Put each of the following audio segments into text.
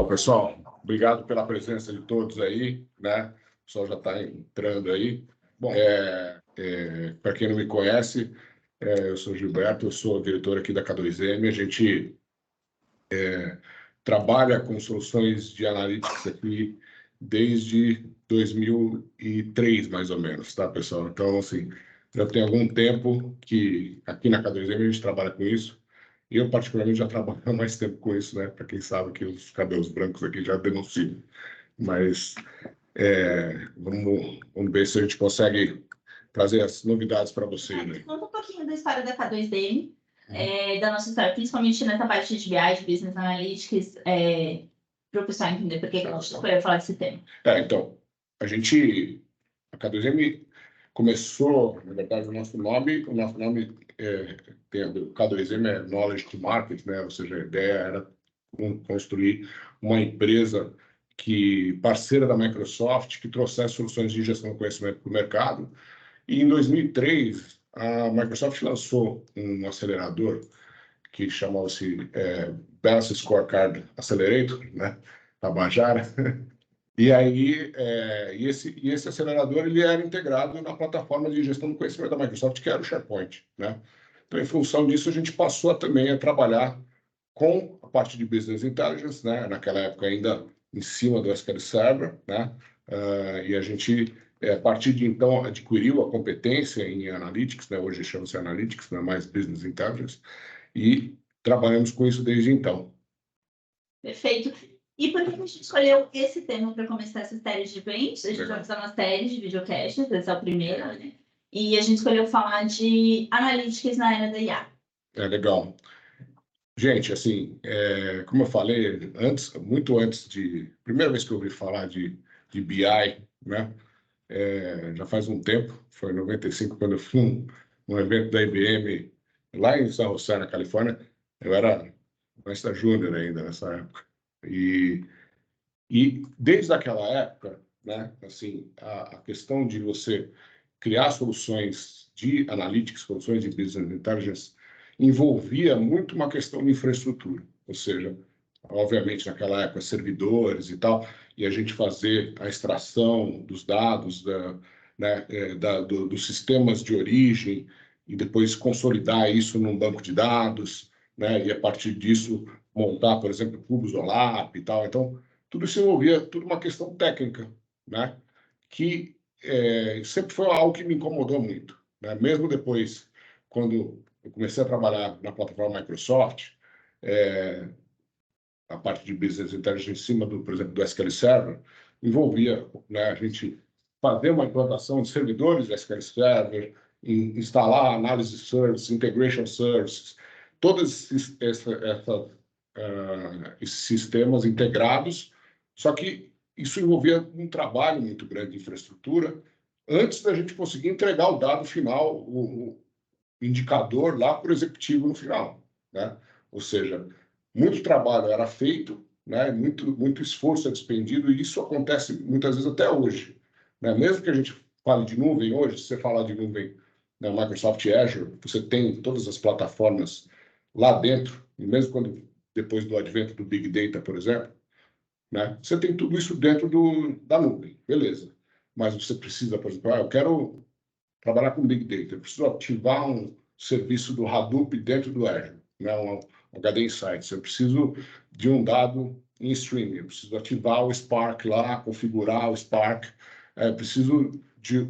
pessoal, obrigado pela presença de todos aí, né? O pessoal já está entrando aí. Bom, para quem não me conhece, eu sou Gilberto, eu sou diretor aqui da K2M. A gente trabalha com soluções de analytics aqui desde 2003, mais ou menos, tá, pessoal? Então, assim, já tem algum tempo que aqui na K2M a gente trabalha com isso. Eu, particularmente, já trabalho há mais tempo com isso, né? Para quem sabe que os cabelos brancos aqui já denunciam. Mas vamos ver se a gente consegue trazer as novidades para vocês. Né? Conta um pouquinho da história da K2M, da nossa história, principalmente nessa parte de BI, de Business Analytics, para o pessoal entender por que a gente escolheu falar desse tema. Então, a K2M começou, na verdade, o nosso nome o K2M é Knowledge to Market, né? Ou seja, a ideia era construir uma empresa parceira da Microsoft, que trouxesse soluções de gestão do conhecimento para o mercado. E em 2003, a Microsoft lançou um acelerador que chamava-se Balance Scorecard Accelerator, né? Tabajara. E aí, esse acelerador ele era integrado na plataforma de gestão do conhecimento da Microsoft, que era o SharePoint, né? Então, em função disso, a gente passou também a trabalhar com a parte de Business Intelligence, né? Naquela época ainda em cima do SQL Server, né? E a gente, a partir de então, adquiriu a competência em Analytics, né? Hoje chama-se Analytics, não é mais Business Intelligence, e trabalhamos com isso desde então. Perfeito. E por que a gente escolheu esse tema para começar essa série de eventos? A gente vai fazer uma série de videocasts, esse é o primeiro, né? E a gente escolheu falar de Analytics na era da IA. Legal. Gente, assim, como eu falei, muito antes primeira vez que eu ouvi falar de BI, né? Já faz um tempo, foi em 95, quando eu fui num evento da IBM, lá em San José, na Califórnia. Eu era maestra júnior ainda nessa época. E desde aquela época, né, assim, a questão de você criar soluções de analytics, soluções de business intelligence, envolvia muito uma questão de infraestrutura, ou seja, obviamente naquela época servidores e tal, e a gente fazer a extração dos dados dos sistemas de origem e depois consolidar isso num banco de dados, né, e a partir disso montar, por exemplo, cubos OLAP e tal. Então, tudo isso envolvia uma questão técnica, né, que sempre foi algo que me incomodou muito, né? Mesmo depois, quando eu comecei a trabalhar na plataforma Microsoft, a parte de Business Intelligence em cima, por exemplo, do SQL Server, envolvia, né, a gente fazer uma implantação de servidores do SQL Server, instalar análise services, integration services, todos esses sistemas integrados, só que isso envolvia um trabalho muito grande de infraestrutura antes da gente conseguir entregar o dado final, o indicador lá para o executivo no final, né? Ou seja, muito trabalho era feito, né? Muito esforço é despendido, e isso acontece muitas vezes até hoje, né? Mesmo que a gente fale de nuvem hoje, se você falar de nuvem, né, Microsoft Azure, você tem todas as plataformas lá dentro, e mesmo depois do advento do Big Data, por exemplo, né, você tem tudo isso dentro da nuvem, beleza. Mas você precisa, por exemplo, eu quero trabalhar com Big Data, eu preciso ativar um serviço do Hadoop dentro do Azure, né, um HD Insights, eu preciso de um dado em streaming, eu preciso ativar o Spark lá, configurar o Spark, preciso de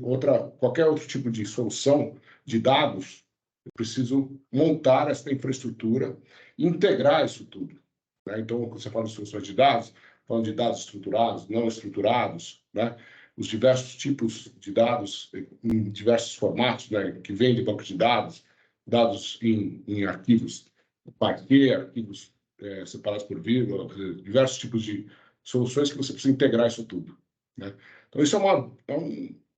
qualquer outro tipo de solução de dados, eu preciso montar essa infraestrutura e integrar isso tudo, né? Então, quando você fala de soluções de dados, falando de dados estruturados, não estruturados, né? Os diversos tipos de dados em diversos formatos, né? Que vêm de banco de dados, dados em arquivos Parquet, arquivos separados por vírgula, diversos tipos de soluções que você precisa integrar isso tudo, né? Então, isso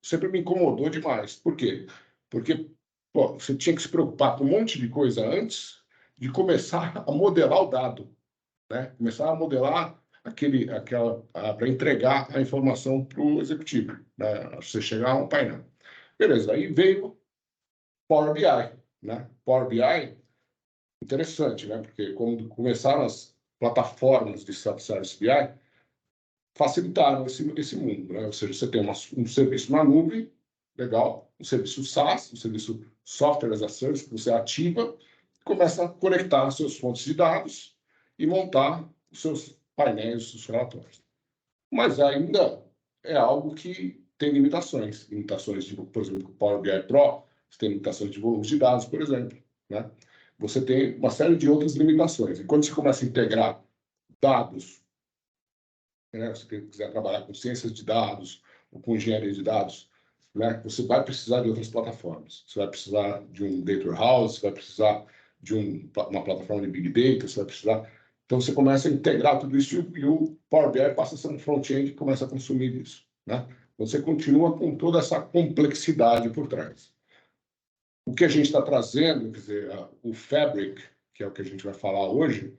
sempre me incomodou demais. Por quê? Porque você tinha que se preocupar com um monte de coisa antes de começar a modelar o dado, né? Começar a modelar para entregar a informação para o executivo, né? Você chegar a um painel. Beleza, aí veio Power BI, né? Power BI, interessante, né? Porque quando começaram plataformas de self-service BI facilitaram esse mundo, né? Ou seja, você tem um serviço na nuvem, legal, um serviço SaaS, um serviço Software as a Service, que você ativa, começa a conectar as suas fontes de dados e montar os seus painéis, os seus relatórios. Mas ainda é algo que tem limitações de, por exemplo, o Power BI Pro, você tem limitações de volumes de dados, por exemplo, né? Você tem uma série de outras limitações. E quando você começa a integrar dados, né, se você quiser trabalhar com ciências de dados ou com engenharia de dados, né, você vai precisar de outras plataformas. Você vai precisar de um data warehouse, você vai precisar de uma plataforma de big data, você vai precisar. Então você começa a integrar tudo isso e o Power BI passa a ser um front-end que começa a consumir isso, né? Você continua com toda essa complexidade por trás. O que a gente está trazendo, quer dizer, o Fabric, que é o que a gente vai falar hoje,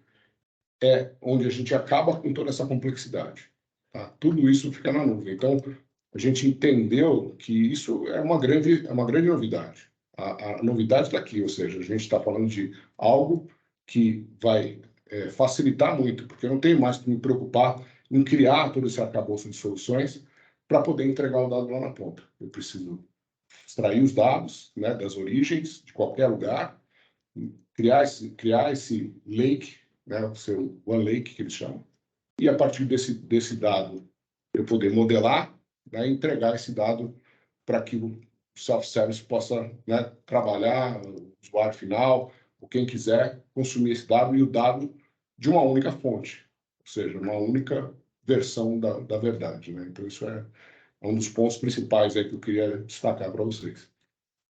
é onde a gente acaba com toda essa complexidade. Tá? Tudo isso fica na nuvem. Então, a gente entendeu que isso é uma grande novidade. A novidade está aqui, ou seja, a gente está falando de algo que vai facilitar muito, porque eu não tenho mais que me preocupar em criar todo esse arcabouço de soluções para poder entregar o dado lá na ponta. Eu preciso extrair os dados, né, das origens, de qualquer lugar, criar esse lake, né, o seu One Lake, que eles chamam, e a partir desse dado eu poder modelar, né, e entregar esse dado para que o self-service possa, né, trabalhar, o usuário final, ou quem quiser consumir esse dado, e o dado de uma única fonte, ou seja, uma única versão da verdade, né? Então, isso é um dos pontos principais aí que eu queria destacar para vocês.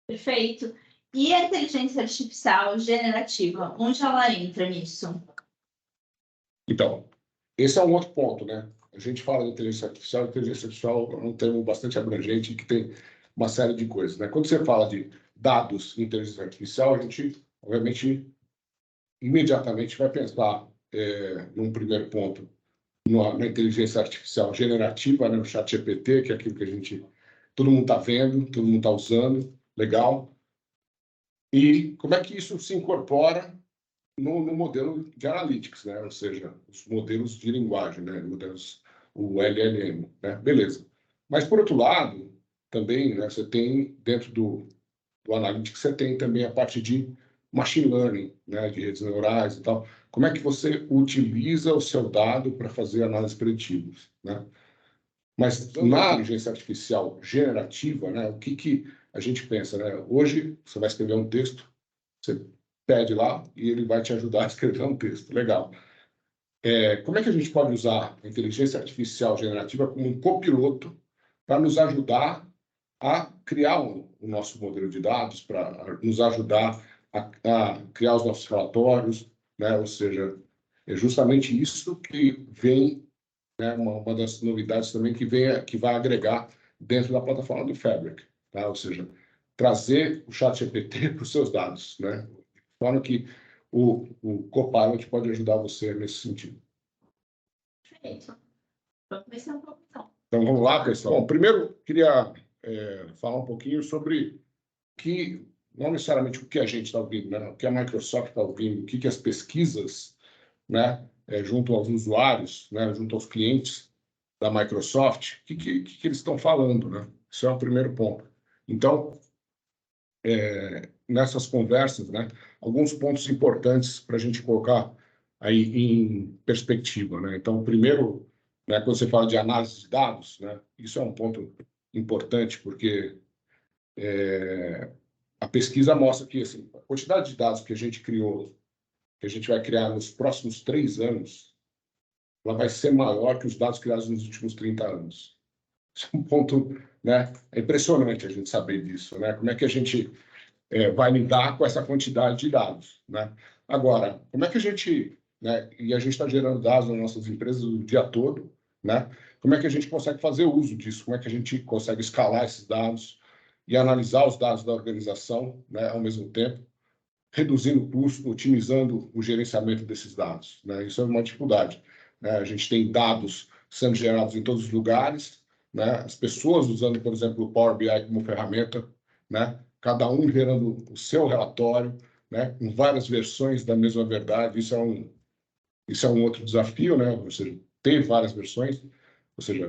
Perfeito. E a inteligência artificial generativa, onde ela entra nisso? Então, esse é um outro ponto, né? A gente fala de inteligência artificial é um termo bastante abrangente que tem uma série de coisas, né? Quando você fala de dados e inteligência artificial, a gente, obviamente, imediatamente vai pensar, num primeiro ponto, na inteligência artificial generativa, né? No ChatGPT, que é aquilo que todo mundo está vendo, todo mundo está usando, legal. E como é que isso se incorpora no modelo de analytics, né? Ou seja, os modelos de linguagem, né? O LLM, né? Beleza. Mas, por outro lado, também, né, você tem, dentro do analytics, você tem também a parte de machine learning, né? De redes neurais e tal. Como é que você utiliza o seu dado para fazer análises preditivas, né? Mas na inteligência artificial generativa, né, o que a gente pensa, né? Hoje, você vai escrever um texto, você pede lá e ele vai te ajudar a escrever um texto. Legal. Como é que a gente pode usar a inteligência artificial generativa como um copiloto para nos ajudar a criar o nosso modelo de dados, para nos ajudar a criar os nossos relatórios, né? Ou seja, é justamente isso que vem, né, uma das novidades também que vai agregar dentro da plataforma do Fabric, tá? Ou seja, trazer o ChatGPT para os seus dados, né? De forma que o Copilot pode ajudar você nesse sentido. Perfeito. Vamos começar um pouco, então. Então, vamos lá, pessoal. Bom, primeiro, queria falar um pouquinho sobre não necessariamente o que a gente está ouvindo, né? O que a Microsoft está ouvindo, o que as pesquisas, né, junto aos usuários, né, junto aos clientes da Microsoft, o que eles estão falando, né? Esse é o primeiro ponto. Então, nessas conversas, né, alguns pontos importantes para a gente colocar aí em perspectiva, né? Então, primeiro, né, quando você fala de análise de dados, né, isso é um ponto importante, porque a pesquisa mostra que assim, a quantidade de dados que a gente criou, que a gente vai criar nos próximos 3 anos, ela vai ser maior que os dados criados nos últimos 30 anos. Isso é um ponto, né? É impressionante a gente saber disso, né? Como é que a gente vai lidar com essa quantidade de dados, né? Agora, como é que a gente, né? E a gente está gerando dados nas nossas empresas o dia todo, né? Como é que a gente consegue fazer uso disso? Como é que a gente consegue escalar esses dados e analisar os dados da organização, né? Ao mesmo tempo, reduzindo o custo, otimizando o gerenciamento desses dados, né? Isso é uma dificuldade, né? A gente tem dados sendo gerados em todos os lugares, né? As pessoas usando, por exemplo, o Power BI como ferramenta, né? Cada um gerando o seu relatório, né? Com várias versões da mesma verdade. Isso é isso é um outro desafio, né? Ou seja, ter várias versões, ou seja,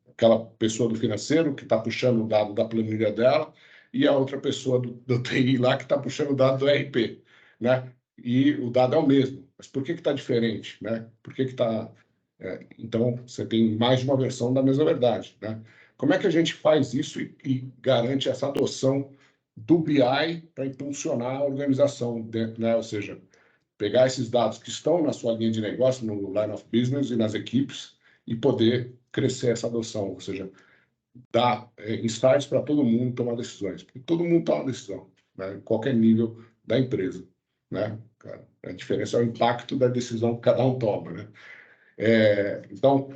aquela pessoa do financeiro que está puxando o dado da planilha dela e a outra pessoa do TI lá que está puxando o dado do RP, né? E o dado é o mesmo. Mas por que está diferente, né? Por que está... então, você tem mais de uma versão da mesma verdade, né? Como é que a gente faz isso e garante essa adoção do BI para impulsionar a organização, né? Ou seja, pegar esses dados que estão na sua linha de negócio, no line of business e nas equipes, e poder crescer essa adoção, ou seja, dar insights para todo mundo tomar decisões. Porque todo mundo toma decisão, né? Em qualquer nível da empresa, né? A diferença é o impacto da decisão que cada um toma, né? Então,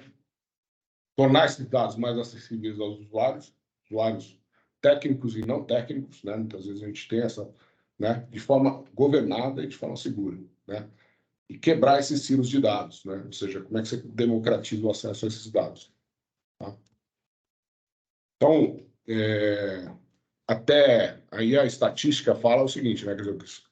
tornar esses dados mais acessíveis aos usuários técnicos e não técnicos, né? Muitas vezes a gente tem essa, né? De forma governada e de forma segura, né? E quebrar esses silos de dados, né? Ou seja, como é que você democratiza o acesso a esses dados, tá? Então, até aí a estatística fala o seguinte, né? Quer dizer, esse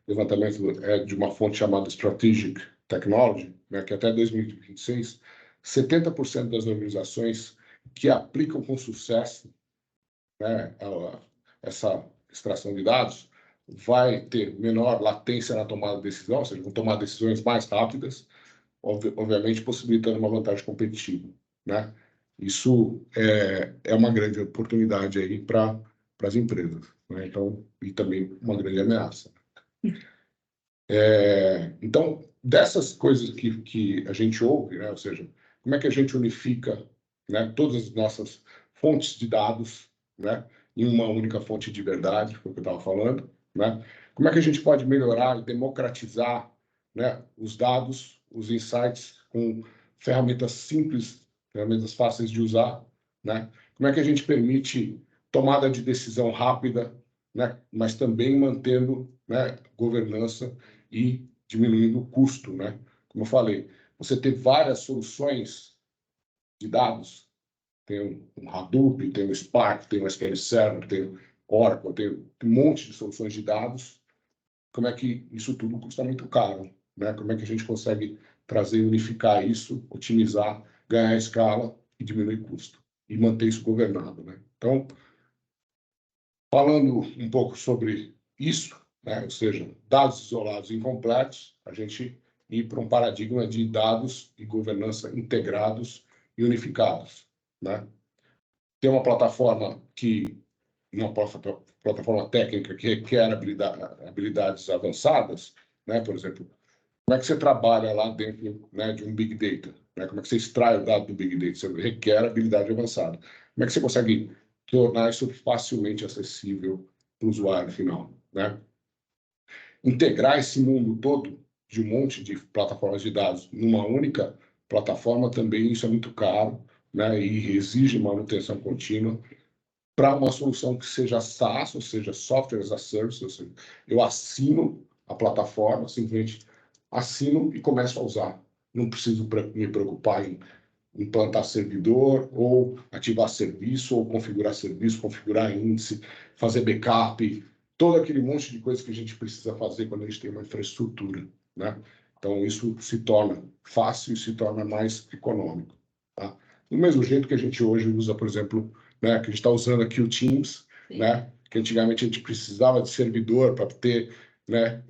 levantamento é de uma fonte chamada Strategic Technology, né? Que até 2026, 70% das organizações que aplicam com sucesso, né, essa extração de dados vai ter menor latência na tomada de decisão, ou seja, vão tomar decisões mais rápidas, obviamente possibilitando uma vantagem competitiva, né? Isso é uma grande oportunidade aí para as empresas, né? Então, e também uma grande ameaça. Então, dessas coisas que a gente ouve, né? Ou seja, como é que a gente unifica, né, todas as nossas fontes de dados, né, em uma única fonte de verdade, foi o que eu estava falando, né? Como é que a gente pode melhorar e democratizar, né, os dados, os insights com ferramentas simples, ferramentas fáceis de usar, né? Como é que a gente permite tomada de decisão rápida, né, mas também mantendo, né, governança e diminuindo o custo, né? Como eu falei, você ter várias soluções de dados, tem um Hadoop, tem um Spark, tem um SQL Server, tem o Oracle, tem um monte de soluções de dados. Como é que isso tudo custa muito caro, né? Como é que a gente consegue trazer, unificar isso, otimizar, ganhar escala e diminuir custo e manter isso governado, né? Então, falando um pouco sobre isso, né? Ou seja, dados isolados e incompletos, a gente ir para um paradigma de dados e governança integrados e unificados, né? Tem uma plataforma uma plataforma técnica que requer habilidades avançadas, né? Por exemplo, como é que você trabalha lá dentro, né, de um Big Data? Né? Como é que você extrai o dado do Big Data? Você requer habilidade avançada. Como é que você consegue tornar isso facilmente acessível para o usuário final, né? Integrar esse mundo todo de um monte de plataformas de dados numa única plataforma também, isso é muito caro, né? E exige manutenção contínua para uma solução que seja SaaS, ou seja, Software as a Service, ou seja, eu assino a plataforma, simplesmente assino e começo a usar. Não preciso me preocupar em implantar servidor, ou ativar serviço, ou configurar serviço, configurar índice, fazer backup, todo aquele monte de coisa que a gente precisa fazer quando a gente tem uma infraestrutura, né? Então, isso se torna fácil e se torna mais econômico, tá? Do mesmo jeito que a gente hoje usa, por exemplo, né, que a gente está usando aqui o Teams, né, que antigamente a gente precisava de servidor para ter, né,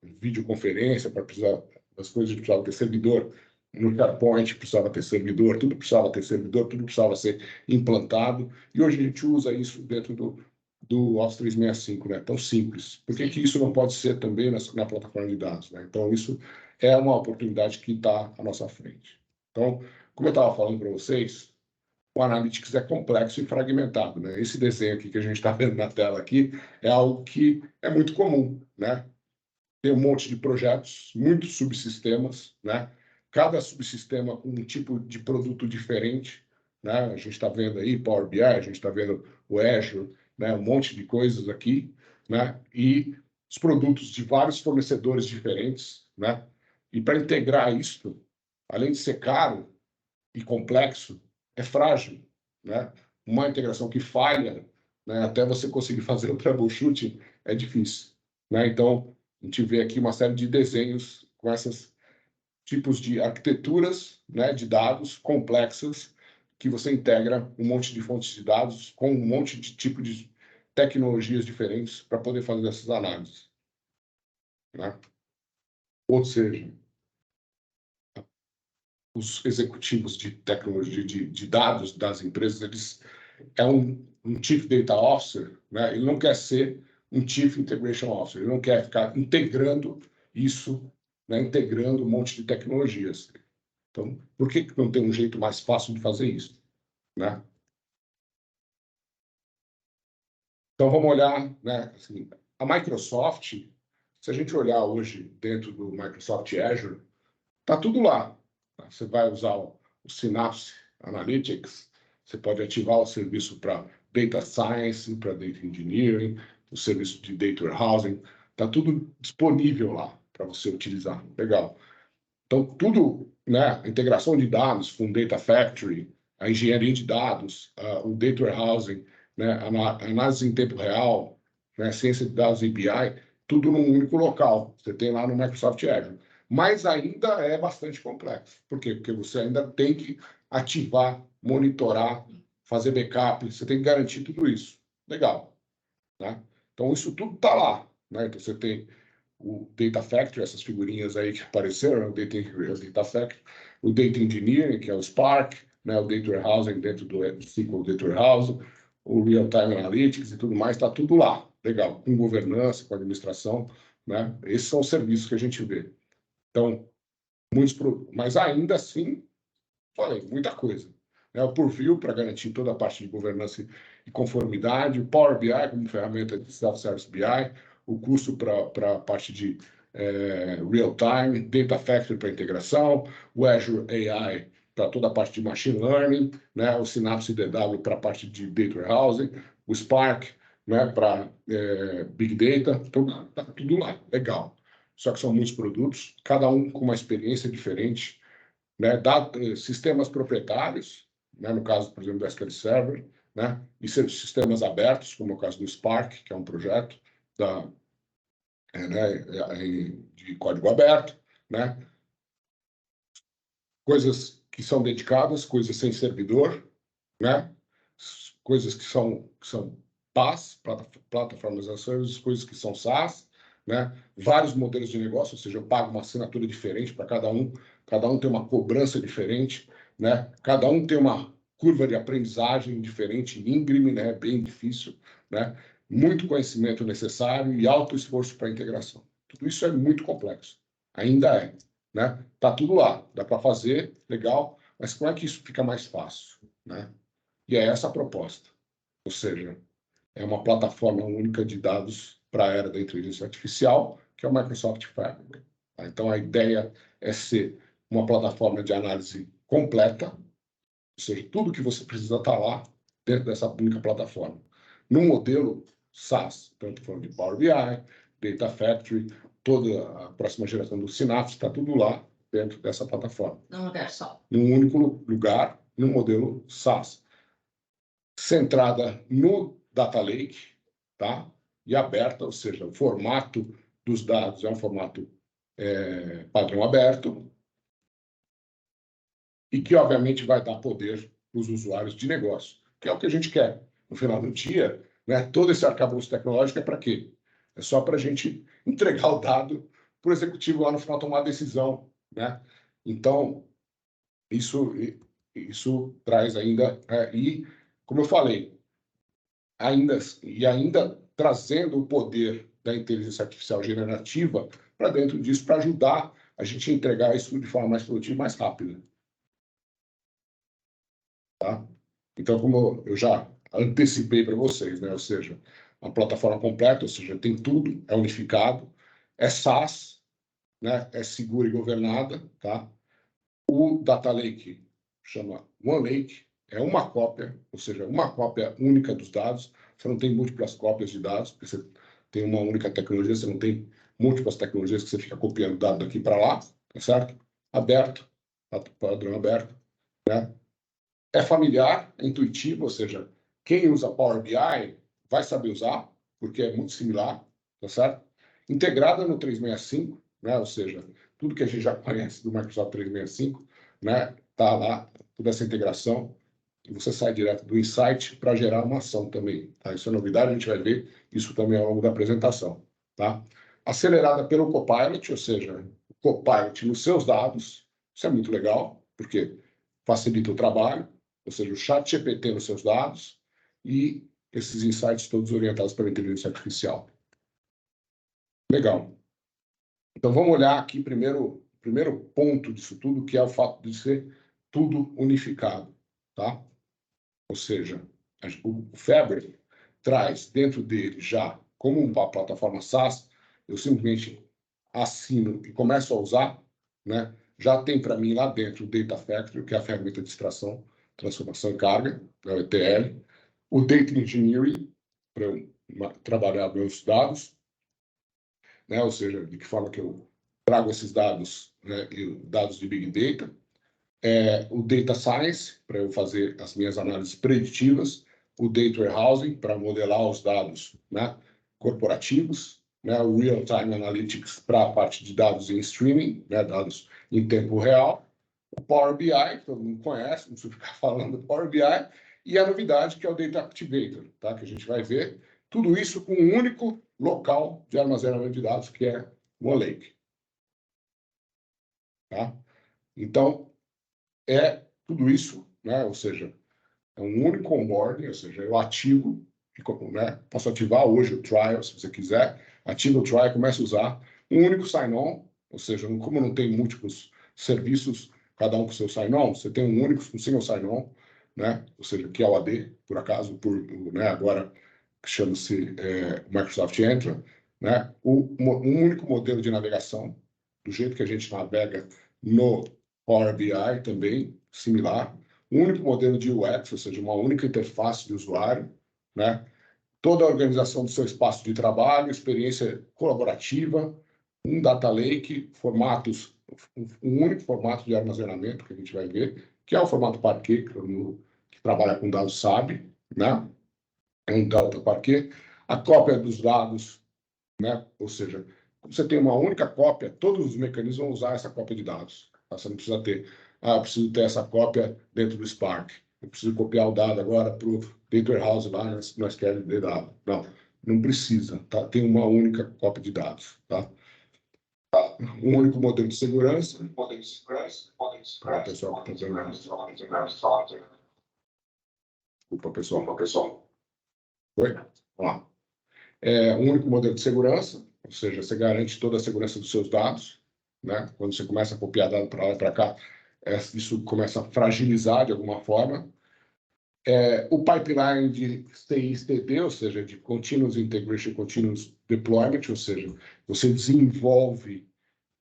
videoconferência, para precisar das coisas, a gente precisava ter servidor. No SharePoint precisava ter servidor, tudo precisava ter servidor, tudo precisava ser implantado. E hoje a gente usa isso dentro do Office 365, né? Tão simples. Por que isso não pode ser também na plataforma de dados, né? Então, isso é uma oportunidade que está à nossa frente. Então, como eu estava falando para vocês, o Analytics é complexo e fragmentado, né? Esse desenho aqui que a gente está vendo na tela aqui é algo que é muito comum, né? Tem um monte de projetos, muitos subsistemas, né? Cada subsistema com um tipo de produto diferente, né? A gente está vendo aí Power BI, a gente está vendo o Azure, né? Um monte de coisas aqui, né? E os produtos de vários fornecedores diferentes, né? E para integrar isso, além de ser caro e complexo, é frágil, né? Uma integração que falha, né? Até você conseguir fazer o troubleshooting é difícil, né? Então, A gente vê aqui uma série de desenhos com esses tipos de arquiteturas, né, de dados complexas, que você integra um monte de fontes de dados com um monte de tipo de tecnologias diferentes para poder fazer essas análises, né? Ou seja, os executivos de tecnologia de dados das empresas, eles é um Chief Data Officer, né? Ele não quer ser um Chief Integration Officer, ele não quer ficar integrando isso, né? Integrando um monte de tecnologias. Então, por que não tem um jeito mais fácil de fazer isso, né? Então, vamos olhar, né? Assim, a Microsoft, se a gente olhar hoje dentro do Microsoft Azure, está tudo lá. Você vai usar o Synapse Analytics, você pode ativar o serviço para Data Science, para Data Engineering, o serviço de Data Warehousing, está tudo disponível lá para você utilizar. Legal. Então, tudo, né, a integração de dados com Data Factory, a engenharia de dados, o Data Warehousing, né, a análise em tempo real, né, ciência de dados e BI, tudo num único local. Você tem lá no Microsoft Azure. Mas ainda é bastante complexo. Por quê? Porque você ainda tem que ativar, monitorar, fazer backup, você tem que garantir tudo isso. Legal, né? Então, isso tudo está lá, né? Então, você tem o Data Factory, essas figurinhas aí que apareceram, o Data Factory, o Data Engineering, que é o Spark, né, o Data Warehousing dentro do SQL Data Warehouse, o Real Time Analytics e tudo mais, está tudo lá. Legal, com governança, com administração, né? Esses são os serviços que a gente vê. Então, mas ainda assim, falei, muita coisa. Né? O Purview, para garantir toda a parte de governança e conformidade, o Power BI como ferramenta de Self-Service BI, o curso para a parte de real-time, Data Factory para integração, o Azure AI para toda a parte de Machine Learning, né? O Synapse DW para a parte de Data Warehousing, o Spark, né? Para Big Data, tá tudo lá, legal. Só que são muitos produtos, cada um com uma experiência diferente, né? Sistemas proprietários, né? No caso, por exemplo, do SQL Server, né? E sistemas abertos, como é o caso do Spark, que é um projeto de código aberto, né? Coisas que são dedicadas, coisas sem servidor, né? Coisas que são PaaS, plataformas as a service, coisas que são SaaS, né? Vários modelos de negócio, ou seja, eu pago uma assinatura diferente para cada um tem uma cobrança diferente, né? Cada um tem uma curva de aprendizagem diferente, íngreme, né? Bem difícil, né? Muito conhecimento necessário e alto esforço para a integração. Tudo isso é muito complexo, ainda é, né? Tá tudo lá, dá para fazer, legal, mas como é que isso fica mais fácil, né? E é essa a proposta, ou seja, é uma plataforma única de dados para a era da inteligência artificial, que é o Microsoft Fabric. Tá? Então, a ideia é ser uma plataforma de análise completa, ou seja, tudo que você precisa está lá dentro dessa única plataforma. No modelo SaaS, tanto falando de Power BI, Data Factory, toda a próxima geração do Synapse, está tudo lá dentro dessa plataforma. Num lugar só. Num único lugar, no modelo SaaS. Centrada no Data Lake, tá? E aberta, ou seja, o formato dos dados é um formato padrão aberto e que, obviamente, vai dar poder para os usuários de negócio, que é o que a gente quer. No final do dia, né, todo esse arcabouço tecnológico é para quê? É só para a gente entregar o dado para o executivo lá no final tomar a decisão, né? Então, isso traz ainda... e, como eu falei, ainda trazendo o poder da inteligência artificial generativa para dentro disso, para ajudar a gente a entregar isso de forma mais produtiva e mais rápida. Tá? Então, como eu já antecipei para vocês, né? Ou seja, uma plataforma completa, ou seja, tem tudo, é unificado, é SaaS, né? É segura e governada, tá? O Data Lake chama OneLake, é uma cópia, ou seja, uma cópia única dos dados. Você não tem múltiplas cópias de dados, porque você tem uma única tecnologia, você não tem múltiplas tecnologias que você fica copiando dado daqui para lá, tá certo? Aberto, padrão aberto, né? É familiar, é intuitivo, ou seja, quem usa Power BI vai saber usar, porque é muito similar, tá certo? integrada no 365, né? Ou seja, tudo que a gente já conhece do Microsoft 365, né? Tá lá, toda essa integração, e você sai direto do insight para gerar uma ação também. Tá? Isso é novidade, a gente vai ver isso também ao longo da apresentação. Tá? Acelerada pelo Copilot, ou seja, o Copilot nos seus dados, isso é muito legal, porque facilita o trabalho, ou seja, o chat GPT nos seus dados e esses insights todos orientados pela inteligência artificial. Legal. Então, vamos olhar aqui primeiro, o primeiro ponto disso tudo, que é o fato de ser tudo unificado. Tá? Ou seja, o Fabric traz dentro dele já, como uma plataforma SaaS, eu simplesmente assino e começo a usar, né? Já tem para mim lá dentro o Data Factory, que é a ferramenta de extração, transformação e carga, é o ETL, o Data Engineering, para eu trabalhar meus dados, né? Ou seja, de que forma que eu trago esses dados, né? Dados de Big Data, o Data Science, para eu fazer as minhas análises preditivas, o Data Warehousing, para modelar os dados, né, corporativos, né, o Real Time Analytics, para a parte de dados em streaming, né, dados em tempo real, o Power BI, que todo mundo conhece, não preciso ficar falando do Power BI, e a novidade, que é o Data Activator, tá, que a gente vai ver, tudo isso com um único local de armazenamento de dados, que é o OneLake. Tá? Então, é tudo isso, né? Ou seja, é um único onboarding, ou seja, eu ativo, né? Posso ativar hoje o trial, se você quiser, ativo o trial, começo a usar um único sign-on, ou seja, como não tem múltiplos serviços, cada um com seu sign-on, você tem um único, um single sign-on, né? Ou seja, que é o AD, por acaso, né? Agora que chama-se Microsoft Entra, né? Um único modelo de navegação, do jeito que a gente navega no Power BI também, similar. Um único modelo de UX, ou seja, uma única interface de usuário, né? Toda a organização do seu espaço de trabalho, experiência colaborativa, um data lake, formatos, um único formato de armazenamento que a gente vai ver, que é o formato Parquet, que trabalha com dados SAB, né? É um Delta Parquet. A cópia dos dados, né? Ou seja, você tem uma única cópia, todos os mecanismos vão usar essa cópia de dados. Tá? Você não precisa ter, eu preciso ter essa cópia dentro do Spark. Eu preciso copiar o dado agora para o Data Warehouse lá no SQL de dado. Não, não precisa. Tá? Tem uma única cópia de dados. Tá? Um único modelo de segurança. Para o pessoal que está dando. Desculpa, pessoal. Oi? Vamos lá. Um único modelo de segurança, ou seja, você garante toda a segurança dos seus dados, né? Quando você começa a copiar dado para lá e para cá, isso começa a fragilizar de alguma forma. O pipeline de CI/CD, ou seja, de Continuous Integration, Continuous Deployment, ou seja, você desenvolve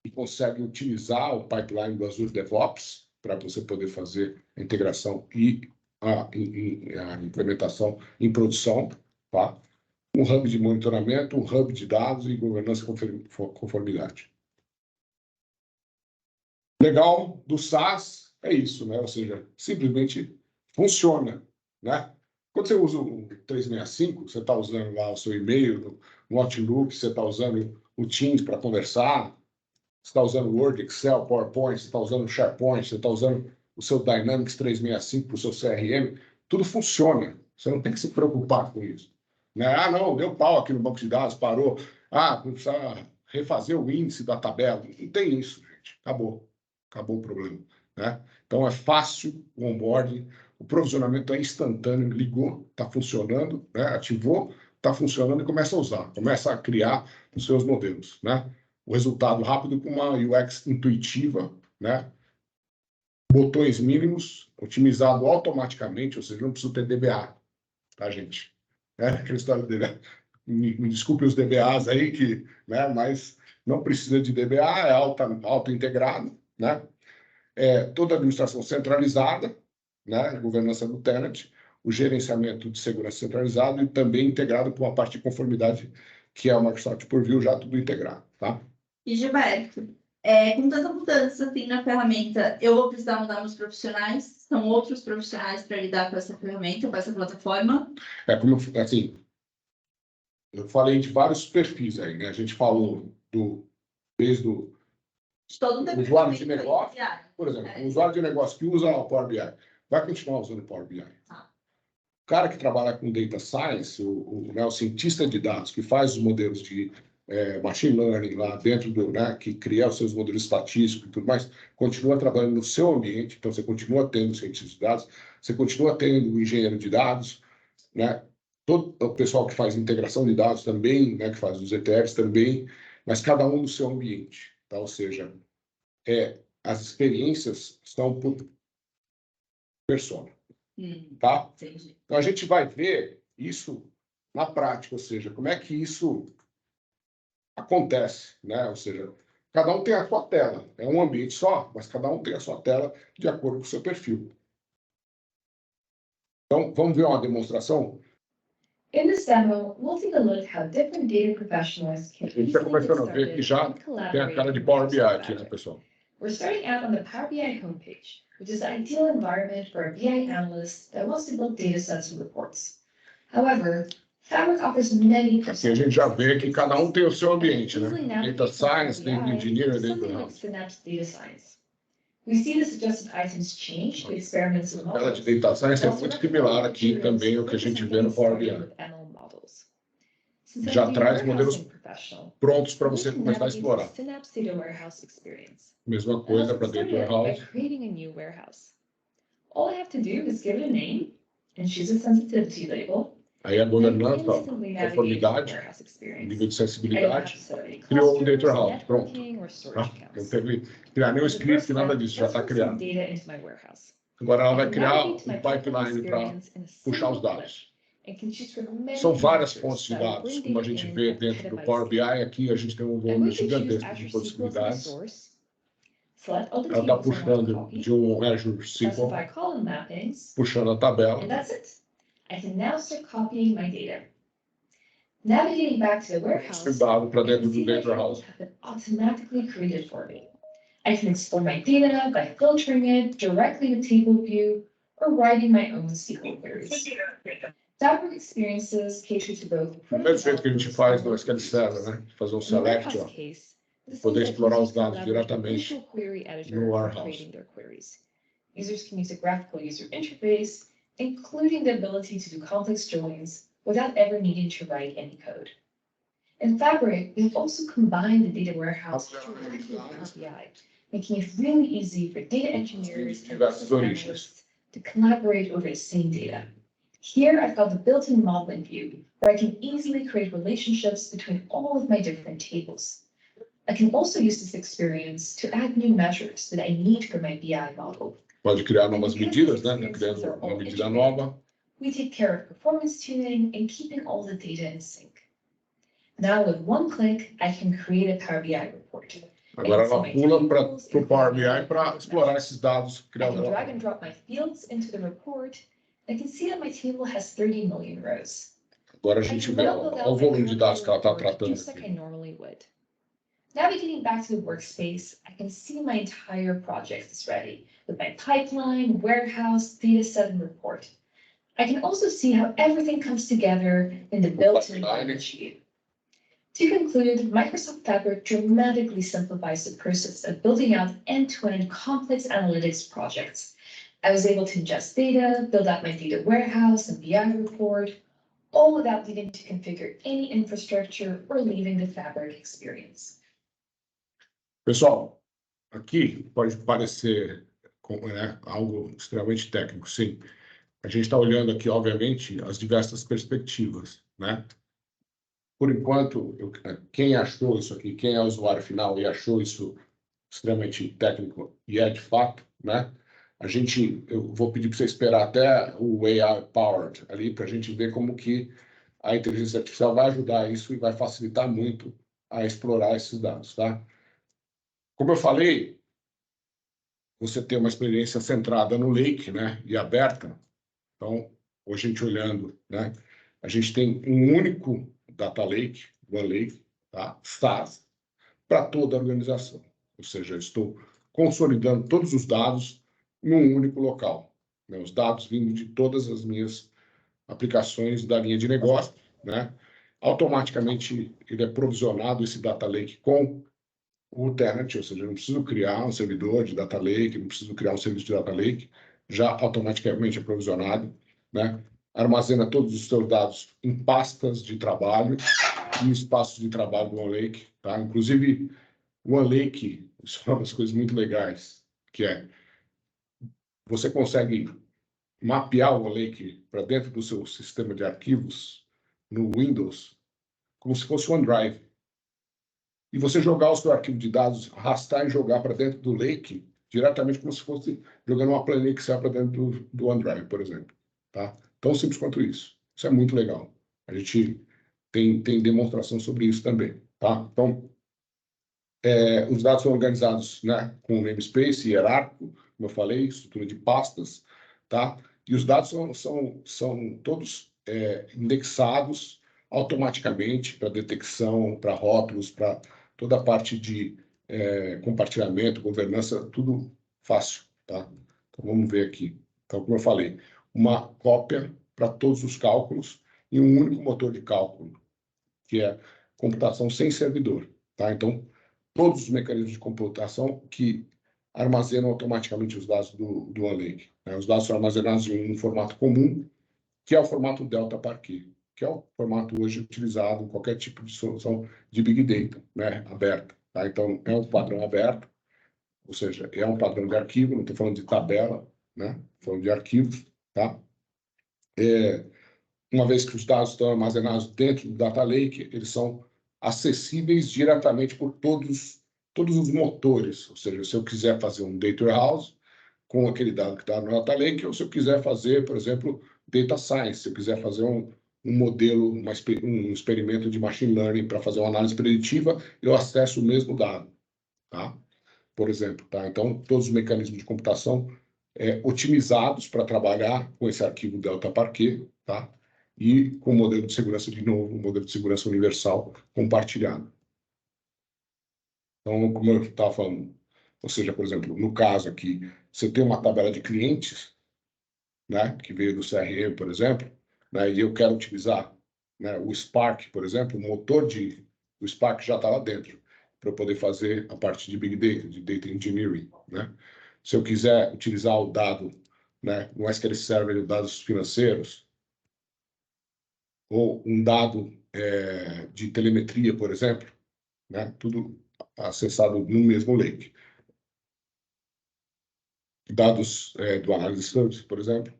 e consegue utilizar o pipeline do Azure DevOps para você poder fazer a integração e a implementação em produção, tá? Um hub de monitoramento, um hub de dados e governança e conformidade. Legal do SaaS é isso, né? Ou seja, simplesmente funciona, né? Quando você usa o 365, você está usando lá o seu e-mail, no Outlook, você está usando o Teams para conversar, você está usando Word, Excel, PowerPoint, você está usando o SharePoint, você está usando o seu Dynamics 365 para o seu CRM, tudo funciona. Você não tem que se preocupar com isso. Né? Ah, não, deu pau aqui no banco de dados, parou. Ah, precisa refazer o índice da tabela. Não tem isso, gente. Acabou. Acabou o problema. Né? Então, é fácil o onboarding, o provisionamento é instantâneo, ligou, está funcionando, né? Ativou, está funcionando e começa a usar, começa a criar os seus modelos. Né? O resultado rápido com uma UX intuitiva, né? Botões mínimos, otimizado automaticamente, ou seja, não precisa ter DBA, tá, gente? Aquela história dele. Me desculpe os DBAs aí, né? Mas não precisa de DBA, é auto-integrado, né? Toda a administração centralizada, né? Governança do tenant, o gerenciamento de segurança centralizado e também integrado com a parte de conformidade, que é o Microsoft Purview, já tudo integrado, tá? E, Gilberto, com tanta mudança assim, na ferramenta, eu vou precisar mudar meus profissionais? São outros profissionais para lidar com essa ferramenta, com essa plataforma? Como assim, eu falei de vários perfis aí, né? A gente falou desde o usuário de negócio, por exemplo, um usuário de negócio que usa o Power BI, vai continuar usando o Power BI. O cara que trabalha com Data Science, o cientista de dados, que faz os modelos de machine learning lá dentro que cria os seus modelos estatísticos e tudo mais, continua trabalhando no seu ambiente, então você continua tendo cientista de dados, você continua tendo o engenheiro de dados, né? Todo o pessoal que faz integração de dados também, né, que faz os ETLs também, mas cada um no seu ambiente, tá? Ou seja, as experiências estão por persona, tá? Entendi. Então a gente vai ver isso na prática, ou seja, como é que isso acontece, né? Ou seja, cada um tem a sua tela, é um ambiente só, mas cada um tem a sua tela de acordo com o seu perfil. Então, vamos ver uma demonstração? In this demo, we'll take a look how different data professionals can A gente está easily get começando a ver started que já and tem a cara de collaborate Power in BI aqui, né, Fabric. pessoal? We're starting out on the Power BI homepage, which is the ideal environment for a BI analyst that wants to build data sets and reports. However, Fabric offers many Aqui a gente já vê que cada um tem o seu ambiente, né? Data Science, Data Engineer, Data something like Warehouse. Synapse Data Science. We see the suggested items change to experiments and A tela models. de Data Science é muito similar aqui também ao que a gente vê no Power BI. Já traz modelos prontos para você começar a explorar. Synapse Data Warehouse experience. Mesma coisa para Data Warehouse. By creating a new warehouse. All I have to do is give it a name and choose a sensitivity label. Aí a governança, conformidade, nível de sensibilidade, criou um Data Warehouse, pronto. Tá? Não teve que criar nenhum script, nada disso, já está criado. Agora ela vai criar um pipeline para puxar os dados. São várias fontes de dados, como a gente vê dentro do Power BI. Aqui a gente tem um volume gigantesco de possibilidades. Ela está puxando de um Azure SQL, puxando a tabela. I can now start copying my data. Navigating back to the warehouse, Dado para I dentro can do see my Data tables Warehouse. have been automatically created for me. I can explore my data by filtering it directly with table view or writing my own SQL queries. Fabric experiences cater to both. Do mesmo jeito que a gente faz no SQL Server, né? Fazer um select, ó, poder explorar os dados diretamente no Warehouse. Users can use a graphical user interface, including the ability to do complex joins without ever needing to write any code. In Fabric, we've also combined the data warehouse directly with Power BI, making it really easy for data engineers and business analysts to collaborate over the same data. Here, I've got the built-in modeling view, where I can easily create relationships between all of my different tables. I can also use this experience to add new measures that I need for my BI model. Pode criar novas medidas, né? Criando uma medida nova. We take care of performance tuning and keeping all the data in sync. Now, with one click, I can create a Power BI report. Agora ela pula para o Power BI para explorar esses dados. I can drag and drop my fields into the report. I can see that my table has 30 million rows. Agora a gente vê o volume de dados que ela está tratando. Just like I normally would. Navigating back to the workspace, I can see my entire project is ready with my pipeline, warehouse, data set, and report. I can also see how everything comes together in the built-in sheet. To conclude, Microsoft Fabric dramatically simplifies the process of building out end-to-end complex analytics projects. I was able to ingest data, build out my data warehouse and BI report, all without needing to configure any infrastructure or leaving the Fabric experience. Pessoal, aqui pode parecer algo extremamente técnico, sim. A gente está olhando aqui, obviamente, as diversas perspectivas, né? Por enquanto, quem achou isso aqui, quem é o usuário final e achou isso extremamente técnico, e é de fato, né? Eu vou pedir para você esperar até o AI Powered ali, para a gente ver como que a inteligência artificial vai ajudar isso e vai facilitar muito a explorar esses dados, tá? Como eu falei, você tem uma experiência centrada no Lake, né, e aberta. Então, hoje a gente olhando, né, a gente tem um único Data Lake, One Lake, tá, SaaS, para toda a organização. Ou seja, eu estou consolidando todos os dados num único local, né, os dados vindo de todas as minhas aplicações da linha de negócio, né, automaticamente ele é provisionado, esse data lake, com o tenant, ou seja, eu não preciso criar um servidor de data lake, não preciso criar um serviço de data lake, já automaticamente é provisionado, né? Armazena todos os seus dados em pastas de trabalho e espaços de trabalho do OneLake, tá? Inclusive, o OneLake, isso é uma das coisas muito legais, que é, você consegue mapear o OneLake para dentro do seu sistema de arquivos no Windows, como se fosse o OneDrive. E você jogar o seu arquivo de dados, arrastar e jogar para dentro do Lake, diretamente como se fosse jogando uma planilha Excel para dentro do OneDrive, por exemplo. Tá? Tão simples quanto isso. Isso é muito legal. A gente tem demonstração sobre isso também. Tá? Então, os dados são organizados, né, com namespace hierárquico, como eu falei, estrutura de pastas, tá? E os dados são todos indexados automaticamente para detecção, para rótulos, para toda a parte de compartilhamento, governança, tudo fácil, tá? Então, vamos ver aqui. Então, como eu falei, uma cópia para todos os cálculos e um único motor de cálculo, que é computação sem servidor, tá? Então, todos os mecanismos de computação que armazenam automaticamente os dados do OneLake, né? Os dados são armazenados em um formato comum, que é o formato Delta Parquet, que é o formato hoje utilizado em qualquer tipo de solução de Big Data, né? Aberta, tá? Então, é um padrão aberto, ou seja, é um padrão de arquivo, não estou falando de tabela, né? Estou falando de arquivos, tá? Uma vez que os dados estão armazenados dentro do Data Lake, eles são acessíveis diretamente por todos os motores. Ou seja, se eu quiser fazer um Data Warehouse com aquele dado que está no Data Lake, ou se eu quiser fazer, por exemplo, Data Science, se eu quiser fazer um modelo, um experimento de Machine Learning para fazer uma análise preditiva, eu acesso o mesmo dado, tá? Por exemplo, tá? Então, todos os mecanismos de computação otimizados para trabalhar com esse arquivo Delta Parquet, tá? E com o modelo de segurança, de novo, um modelo de segurança universal compartilhado. Então, como eu estava falando, ou seja, por exemplo, no caso aqui, você tem uma tabela de clientes, né, que veio do CRM, por exemplo, né, e eu quero utilizar, né, o Spark, por exemplo, o motor do Spark já está lá dentro, para eu poder fazer a parte de Big Data, de Data Engineering, né? Se eu quiser utilizar o dado, né, no SQL Server de dados financeiros, ou um dado de telemetria, por exemplo, né, tudo acessado no mesmo lake. Dados do Analysis Service, por exemplo,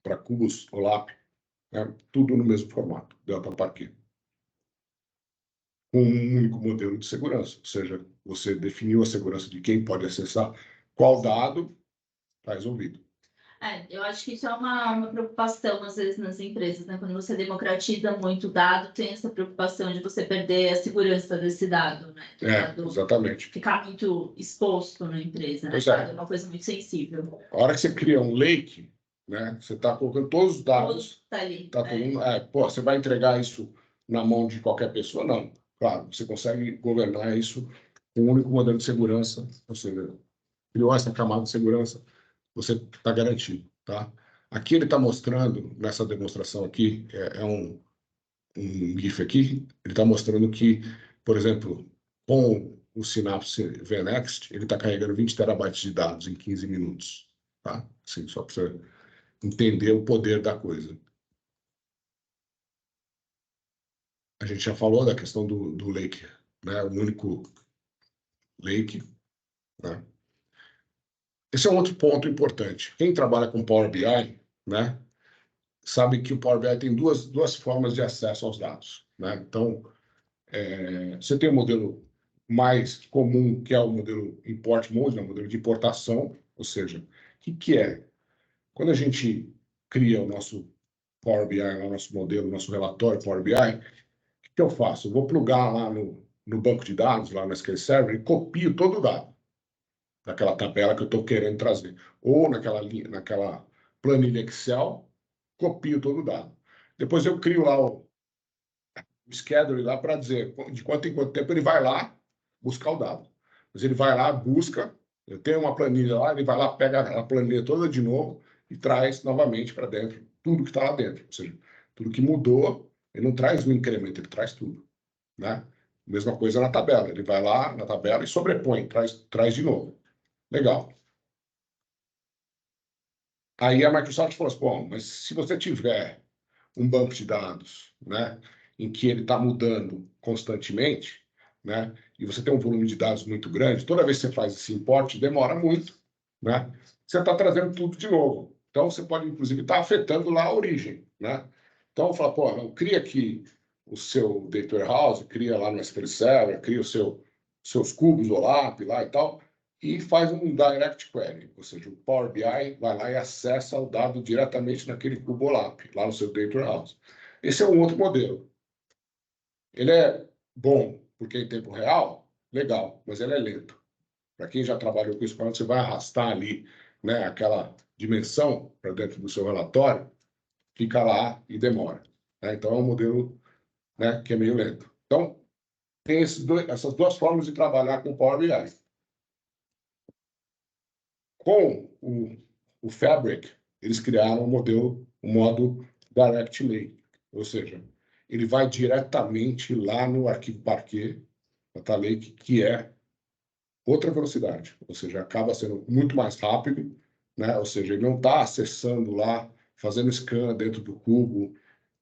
para Cubus, OLAP, né, tudo no mesmo formato, Delta Parquet. Com um único modelo de segurança, ou seja, você definiu a segurança de quem pode acessar qual dado, está resolvido. Eu acho que isso é uma preocupação, às vezes, nas empresas, né? Quando você democratiza muito o dado, tem essa preocupação de você perder a segurança desse dado, né? Exatamente. Ficar muito exposto na empresa, né? Pois é uma coisa muito sensível. A hora que você cria um lake, né, você está colocando todos os dados. Tá ali. Tá todo mundo, você vai entregar isso na mão de qualquer pessoa? Não. Claro, você consegue governar isso com um único modelo de segurança, ou seja, criou essa camada de segurança, você está garantido, tá? Aqui ele está mostrando, nessa demonstração aqui, um GIF aqui, ele está mostrando que, por exemplo, com o Synapse VNext, ele está carregando 20 terabytes de dados em 15 minutos, tá? Assim, só para você entender o poder da coisa. A gente já falou da questão do Lake, né? O único Lake, né? Esse é um outro ponto importante. Quem trabalha com Power BI, né, sabe que o Power BI tem duas formas de acesso aos dados, né? Então, você tem o modelo mais comum, que é o modelo Import Mode, né, o modelo de importação, ou seja, o que é? Quando a gente cria o nosso Power BI, o nosso modelo, o nosso relatório Power BI, o que eu faço? Eu vou plugar lá no banco de dados, lá no SQL Server, e copio todo o dado daquela tabela que eu estou querendo trazer. Ou naquela planilha Excel, copio todo o dado. Depois eu crio lá o schedule lá para dizer de quanto em quanto tempo ele vai lá buscar o dado. Mas ele vai lá, busca, eu tenho uma planilha lá, ele vai lá, pega a planilha toda de novo e traz novamente para dentro tudo que está lá dentro. Ou seja, tudo que mudou Ele não traz um incremento, ele traz tudo, né? Mesma coisa na tabela. Ele vai lá na tabela e sobrepõe, traz de novo. Legal. Aí a Microsoft falou assim, bom, mas se você tiver um banco de dados, né, em que ele está mudando constantemente, né, e você tem um volume de dados muito grande, toda vez que você faz esse import, demora muito, né, você está trazendo tudo de novo. Então, você pode, inclusive, estar afetando lá a origem, né? Então, fala, pô, não, cria aqui o seu Data Warehouse, cria lá no SQL Server, cria seus cubos OLAP lá e tal, e faz um direct query, ou seja, o Power BI vai lá e acessa o dado diretamente naquele cubo OLAP, lá no seu Data Warehouse. Esse é um outro modelo. Ele é bom porque é em tempo real, legal, mas ele é lento. Para quem já trabalhou com isso, quando você vai arrastar ali, né, aquela dimensão para dentro do seu relatório, fica lá e demora, né? Então, é um modelo, né, que é meio lento. Então, tem essas duas formas de trabalhar com o Power BI. Com o Fabric, eles criaram um modo Direct Lake, ou seja, ele vai diretamente lá no arquivo Parquet, Data Lake, que é outra velocidade, ou seja, acaba sendo muito mais rápido, né? Ou seja, ele não está acessando lá, fazendo scan dentro do cubo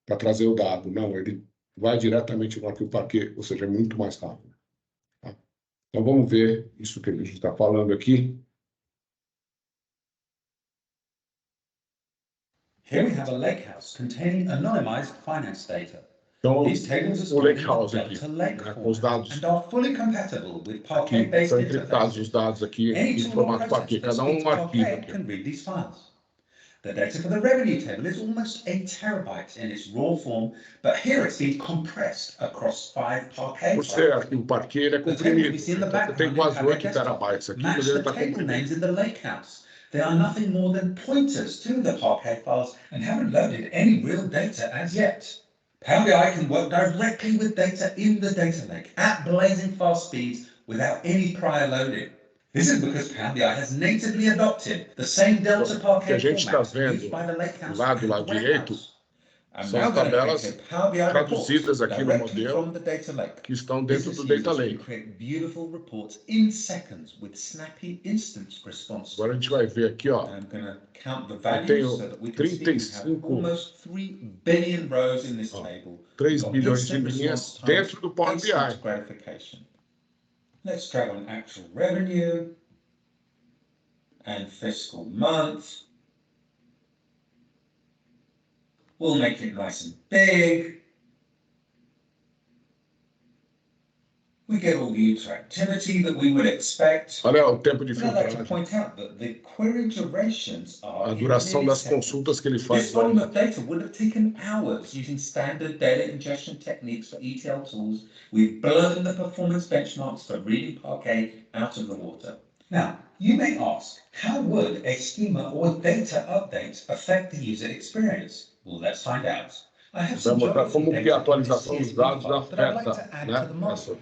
para trazer o dado, não, ele vai diretamente no arquivo Parquet, ou seja, é muito mais rápido. Tá? Então vamos ver isso que a gente está falando aqui. Here we have a lakehouse containing anonymized finance data. Então, These tables are o stored in Lakehouse the aqui, Delta Lake né, com os dados and are fully compatible with aqui, Parquet-based são encriptados interfaces. os dados aqui Any em tool or formato Parquet, process that cada speaks um arquivo Parquet aqui. can read these files. The data for the revenue table is almost 8 terabytes in its raw form, but here it's been compressed across 5 Parquet Por files. ser arquivo Parquet, ele é The tables comprimido. we see in the Então, você tem background in quase Power 8 Desktop terabytes aqui, match mas ele the está table names comprimido. in the lakehouse. They are nothing more than pointers to the Parquet files and haven't loaded any real data as yet. Power BI can work directly with data in the data lake at blazing fast speeds without any prior loading. This is because Power BI has natively adopted the same Delta O que a Parquet gente está format used vendo by the lakehouse lá do and lado the direito warehouse. I'm são now as going to tabelas create a Power BI report traduzidas aqui no directly modelo from the data lake. que estão dentro do Data Business users Lake. can create beautiful reports in seconds with snappy instant response. Agora a gente vai ver aqui, ó. I'm going to count the Eu values tenho so that we can see we have 35, almost 3 billion rows in this ó, table. 3 We've got bilhões de instant linhas response times, dentro do Power instant BI. gratification. Let's drag on actual revenue and fiscal month. We'll make it nice and big. We get all the user activity that we would expect. Olha o tempo de But I'd like to filtragem, point out that the query durations are a duração das in milliseconds. consultas que ele This faz. volume of data would have taken hours using standard data ingestion techniques for ETL tools. We've blown the performance benchmarks for reading Parquet out of the water. Now, you may ask, how would a schema or data update affect the user experience? Well, let's find out. I have Vai some mostrar como que a data atualização in dos this dados CSV file that I'd like afeta, to add né? to the model. Essa.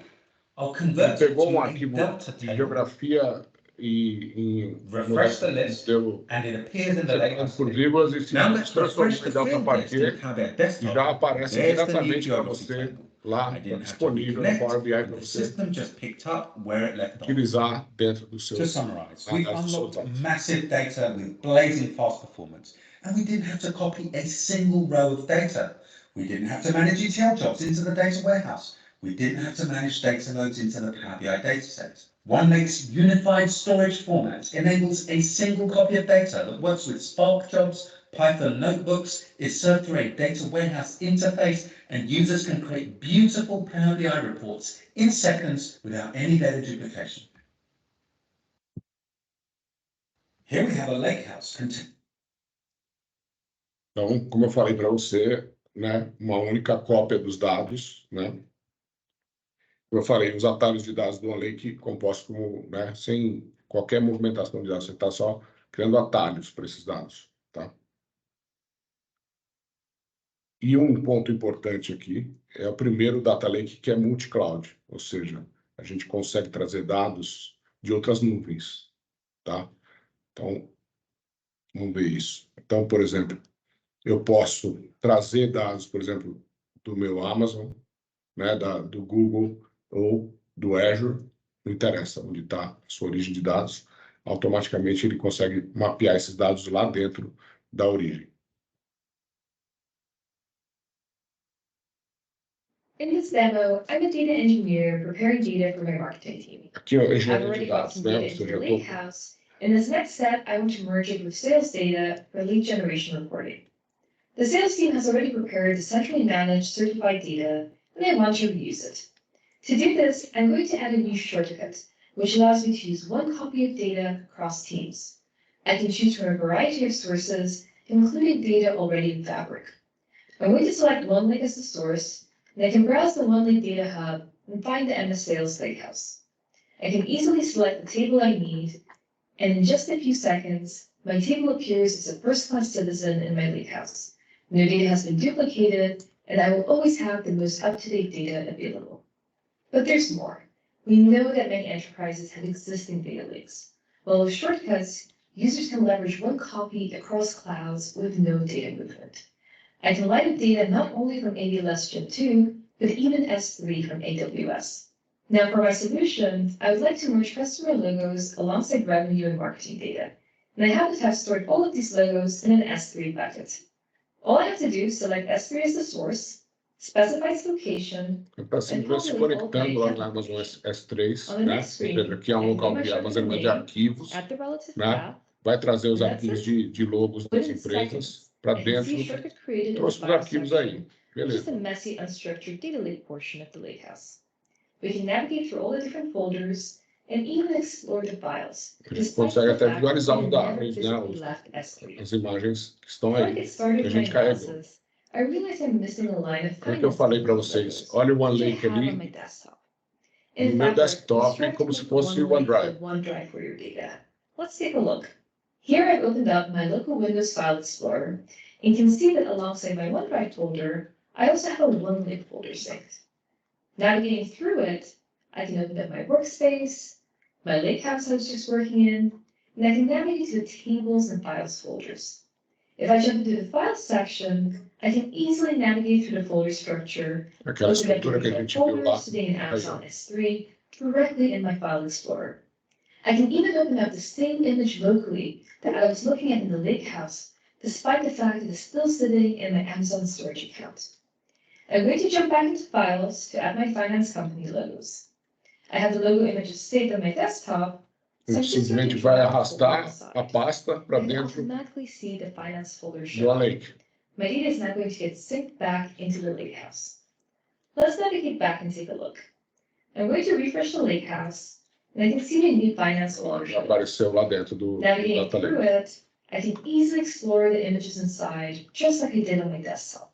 I'll Ele convert it pegou to um a arquivo delta de table, geografia e refresh the list, modelo and it appears in the separado lakehouse. por vírgulas e se Now let's transformou refresh em the Delta field list in Parquet Power BI e Desktop. já aparece There's the new diretamente para geography você table. lá, I didn't have to disponível no Power reconnect, BI and para the você system just picked up where it left off. utilizar dentro do seu To summarize, we've análise dos unlocked dados. massive data with blazing fast performance, and we didn't have to copy a single row of data. We didn't have to manage ETL jobs into the data warehouse. We didn't have to manage data loads into the Power BI dataset. OneLake's unified storage format enables a single copy of data that works with Spark jobs, Python notebooks, is served through a data warehouse interface, and users can create beautiful Power BI reports in seconds without any data duplication. Here we have a lakehouse. Então, como eu falei para você, né, uma única cópia dos dados, né? Como eu falei, os atalhos de dados do OneLake compostos como, né, sem qualquer movimentação de dados, você está só criando atalhos para esses dados, tá? E um ponto importante aqui é o primeiro Data Lake, que é multi-cloud, ou seja, a gente consegue trazer dados de outras nuvens, tá? Então, vamos ver isso. Então, por exemplo, eu posso trazer dados, por exemplo, do meu Amazon, né, do Google ou do Azure, não interessa onde está a sua origem de dados, automaticamente ele consegue mapear esses dados lá dentro da origem. In this demo, I'm a data engineer preparing data for my marketing team. Aqui é o I've engenharia de already got dados, some né? data Ou into seja, the eu tô Lakehouse. In this next step, I want to merge it with sales data for lead generation reporting. The sales team has already prepared the centrally managed certified data, and they want to reuse it. To do this, I'm going to add a new shortcut, which allows me to use one copy of data across teams. I can choose from a variety of sources, including data already in Fabric. I'm going to select OneLake as the source, and I can browse the OneLake Data Hub and find the MS Sales Lakehouse. I can easily select the table I need, and in just a few seconds, my table appears as a first-class citizen in my Lakehouse. No data has been duplicated, and I will always have the most up-to-date data available. But there's more. We know that many enterprises have existing data lakes. Well, with shortcuts, users can leverage one copy across clouds with no data movement. I can light up data not only from AWS Gen 2, but even S3 from AWS. Now for my solution, I would like to merge customer logos alongside revenue and marketing data. And I happen to have stored all of these logos in an S3 bucket. All I have to do is select S3 as the source, specify its location. Está simplesmente se conectando lá na Amazon S3, né? Ou seja, aqui é um local de armazenamento de arquivos, né? Vai trazer os arquivos de logos das empresas para dentro. Trouxe os arquivos aí. Beleza. Just a messy, unstructured data lake portion of the Lakehouse. We can navigate through all the different folders and even explore the files. A gente consegue até visualizar os dados, né? As imagens que estão aí, que a gente carregou. Como que eu falei para vocês? Olha o OneLake ali no meu desktop, como se fosse o OneDrive. Let's take a look. Here I've opened up my local Windows File Explorer and can see that alongside my OneDrive folder, I also have a OneLake folder synced. Navigating through it, I can open up my workspace, my Lakehouse I was just working in, and I can navigate to the tables and files folders. If I jump into the files section, I can easily navigate through the folder structure, Aquela estrutura que a gente viu lá. today in Amazon S3 directly in my File Explorer. I can even open up the same image locally that I was looking at in the Lakehouse, despite the fact that it's still sitting in my Amazon storage account. I'm going to jump back into Files to add my finance company logos. I have the logo images saved on my desktop. A gente simplesmente vai arrastar a pasta para dentro do OneLake. My data is now going to get synced back into the Lakehouse. Let's navigate back and take a look. I'm going to refresh the Lakehouse, and I can see my new finance folder. Já apareceu lá dentro do Navigating Data through Lake. it, I can easily explore the images inside, just like I did on my desktop.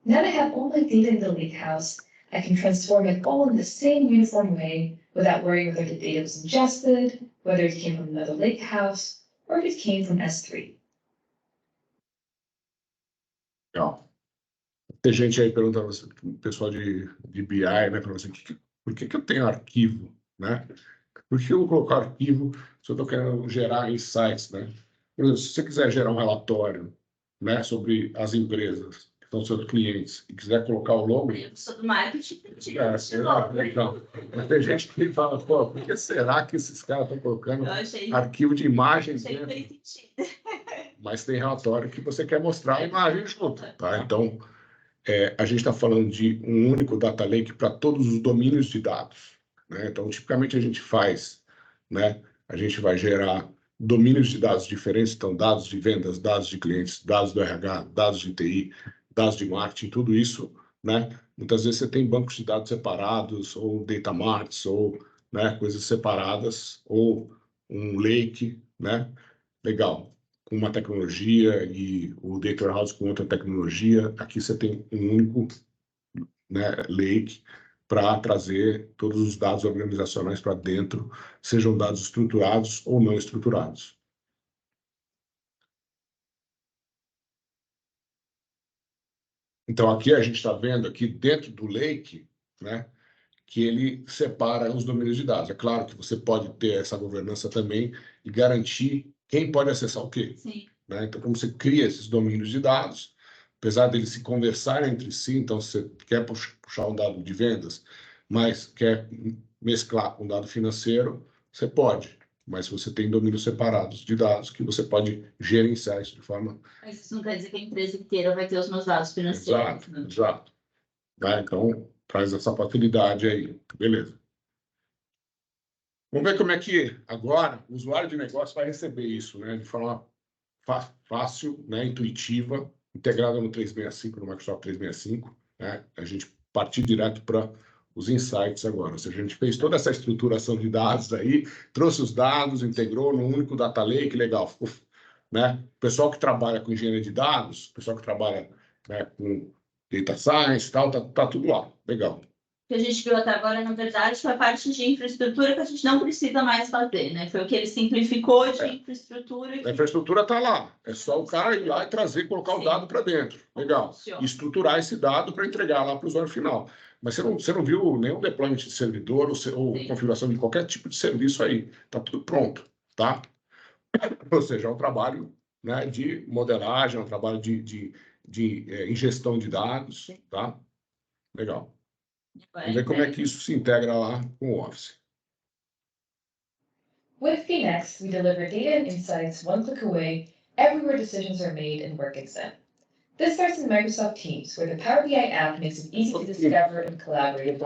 Now that I have all my data in the Lakehouse, I can transform it all in the same uniform way without worrying whether the data was ingested, whether it came from another Lakehouse, or if it came from S3. Legal. Tem gente aí perguntando, o pessoal de BI, né, para você, por que eu tenho arquivo, né? Por que eu vou colocar arquivo se eu estou querendo gerar insights, né? Por exemplo, se você quiser gerar um relatório, né, sobre as empresas que são seus clientes e quiser colocar o logo... Sobre marketing, então, mas tem gente que fala, pô, por que será que esses caras estão colocando arquivo de imagens dentro? Mas tem relatório que você quer mostrar a imagem junto, tá? Então, a gente está falando de um único data lake para todos os domínios de dados, né? Então, tipicamente a gente faz, né? A gente vai gerar domínios de dados diferentes, então dados de vendas, dados de clientes, dados do RH, dados de TI, dados de marketing, tudo isso, né? Muitas vezes você tem bancos de dados separados, ou data marts, ou, né, coisas separadas, ou um lake, né? Legal. Com uma tecnologia e o data warehouse com outra tecnologia, aqui você tem um único, né, lake para trazer todos os dados organizacionais para dentro, sejam dados estruturados ou não estruturados. Então, aqui a gente está vendo aqui dentro do lake, né, que ele separa os domínios de dados. É claro que você pode ter essa governança também e garantir quem pode acessar o quê. Sim. Né? Então, como você cria esses domínios de dados, apesar deles se conversarem entre si, então se você quer puxar um dado de vendas, mas quer mesclar com um dado financeiro, você pode, mas você tem domínios separados de dados que você pode gerenciar isso de forma... Mas isso não quer dizer que a empresa inteira vai ter os meus dados financeiros. Exato, Né? exato. Né? Então, traz essa facilidade aí. Beleza. Vamos ver como é que agora o usuário de negócio vai receber isso, né? De forma fácil, né? Intuitiva, integrada no 365, no Microsoft 365. Né? A gente partir direto para os insights agora. Ou seja, a gente fez toda essa estruturação de dados aí, trouxe os dados, integrou num único data lake, legal. Ficou, né? O pessoal que trabalha com engenharia de dados, o pessoal que trabalha, né, com data science e tal, tá tudo lá. Legal. O que a gente viu até agora, na verdade, foi a parte de infraestrutura que a gente não precisa mais fazer, né? Foi o que ele simplificou de infraestrutura. A infraestrutura está lá. É só o cara ir lá e trazer, colocar o dado para dentro. Legal. E estruturar esse dado para entregar lá para o usuário final. Mas você não viu nenhum deployment de servidor ou configuração de qualquer tipo de serviço aí. Está tudo pronto, tá? Ou seja, é um trabalho, né, de modelagem, é um trabalho de ingestão de dados, tá? Legal. Vamos ver como é que isso se integra lá com o Office. With VNext, we deliver data and insights one click away, everywhere decisions are made and work gets done. This starts in Microsoft Teams, where the Power BI app makes it easy to discover and collaborate.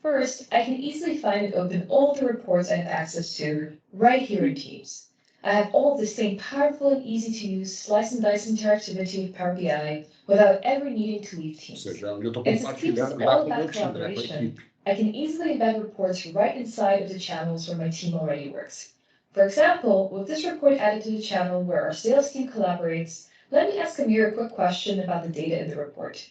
First, I can easily find and open all the reports I have access to right here in Teams. I have all of the same powerful and easy to use slice and dice interactivity with Power BI without ever needing to leave Teams. Ou seja, eu estou And since Teams is compartilhando lá all com o meu about time, né, com a collaboration, equipe. I can easily embed reports right inside of the channels where my team already works. For example, with this report added to the channel where our sales team collaborates, let me ask Amir a quick question about the data in the report.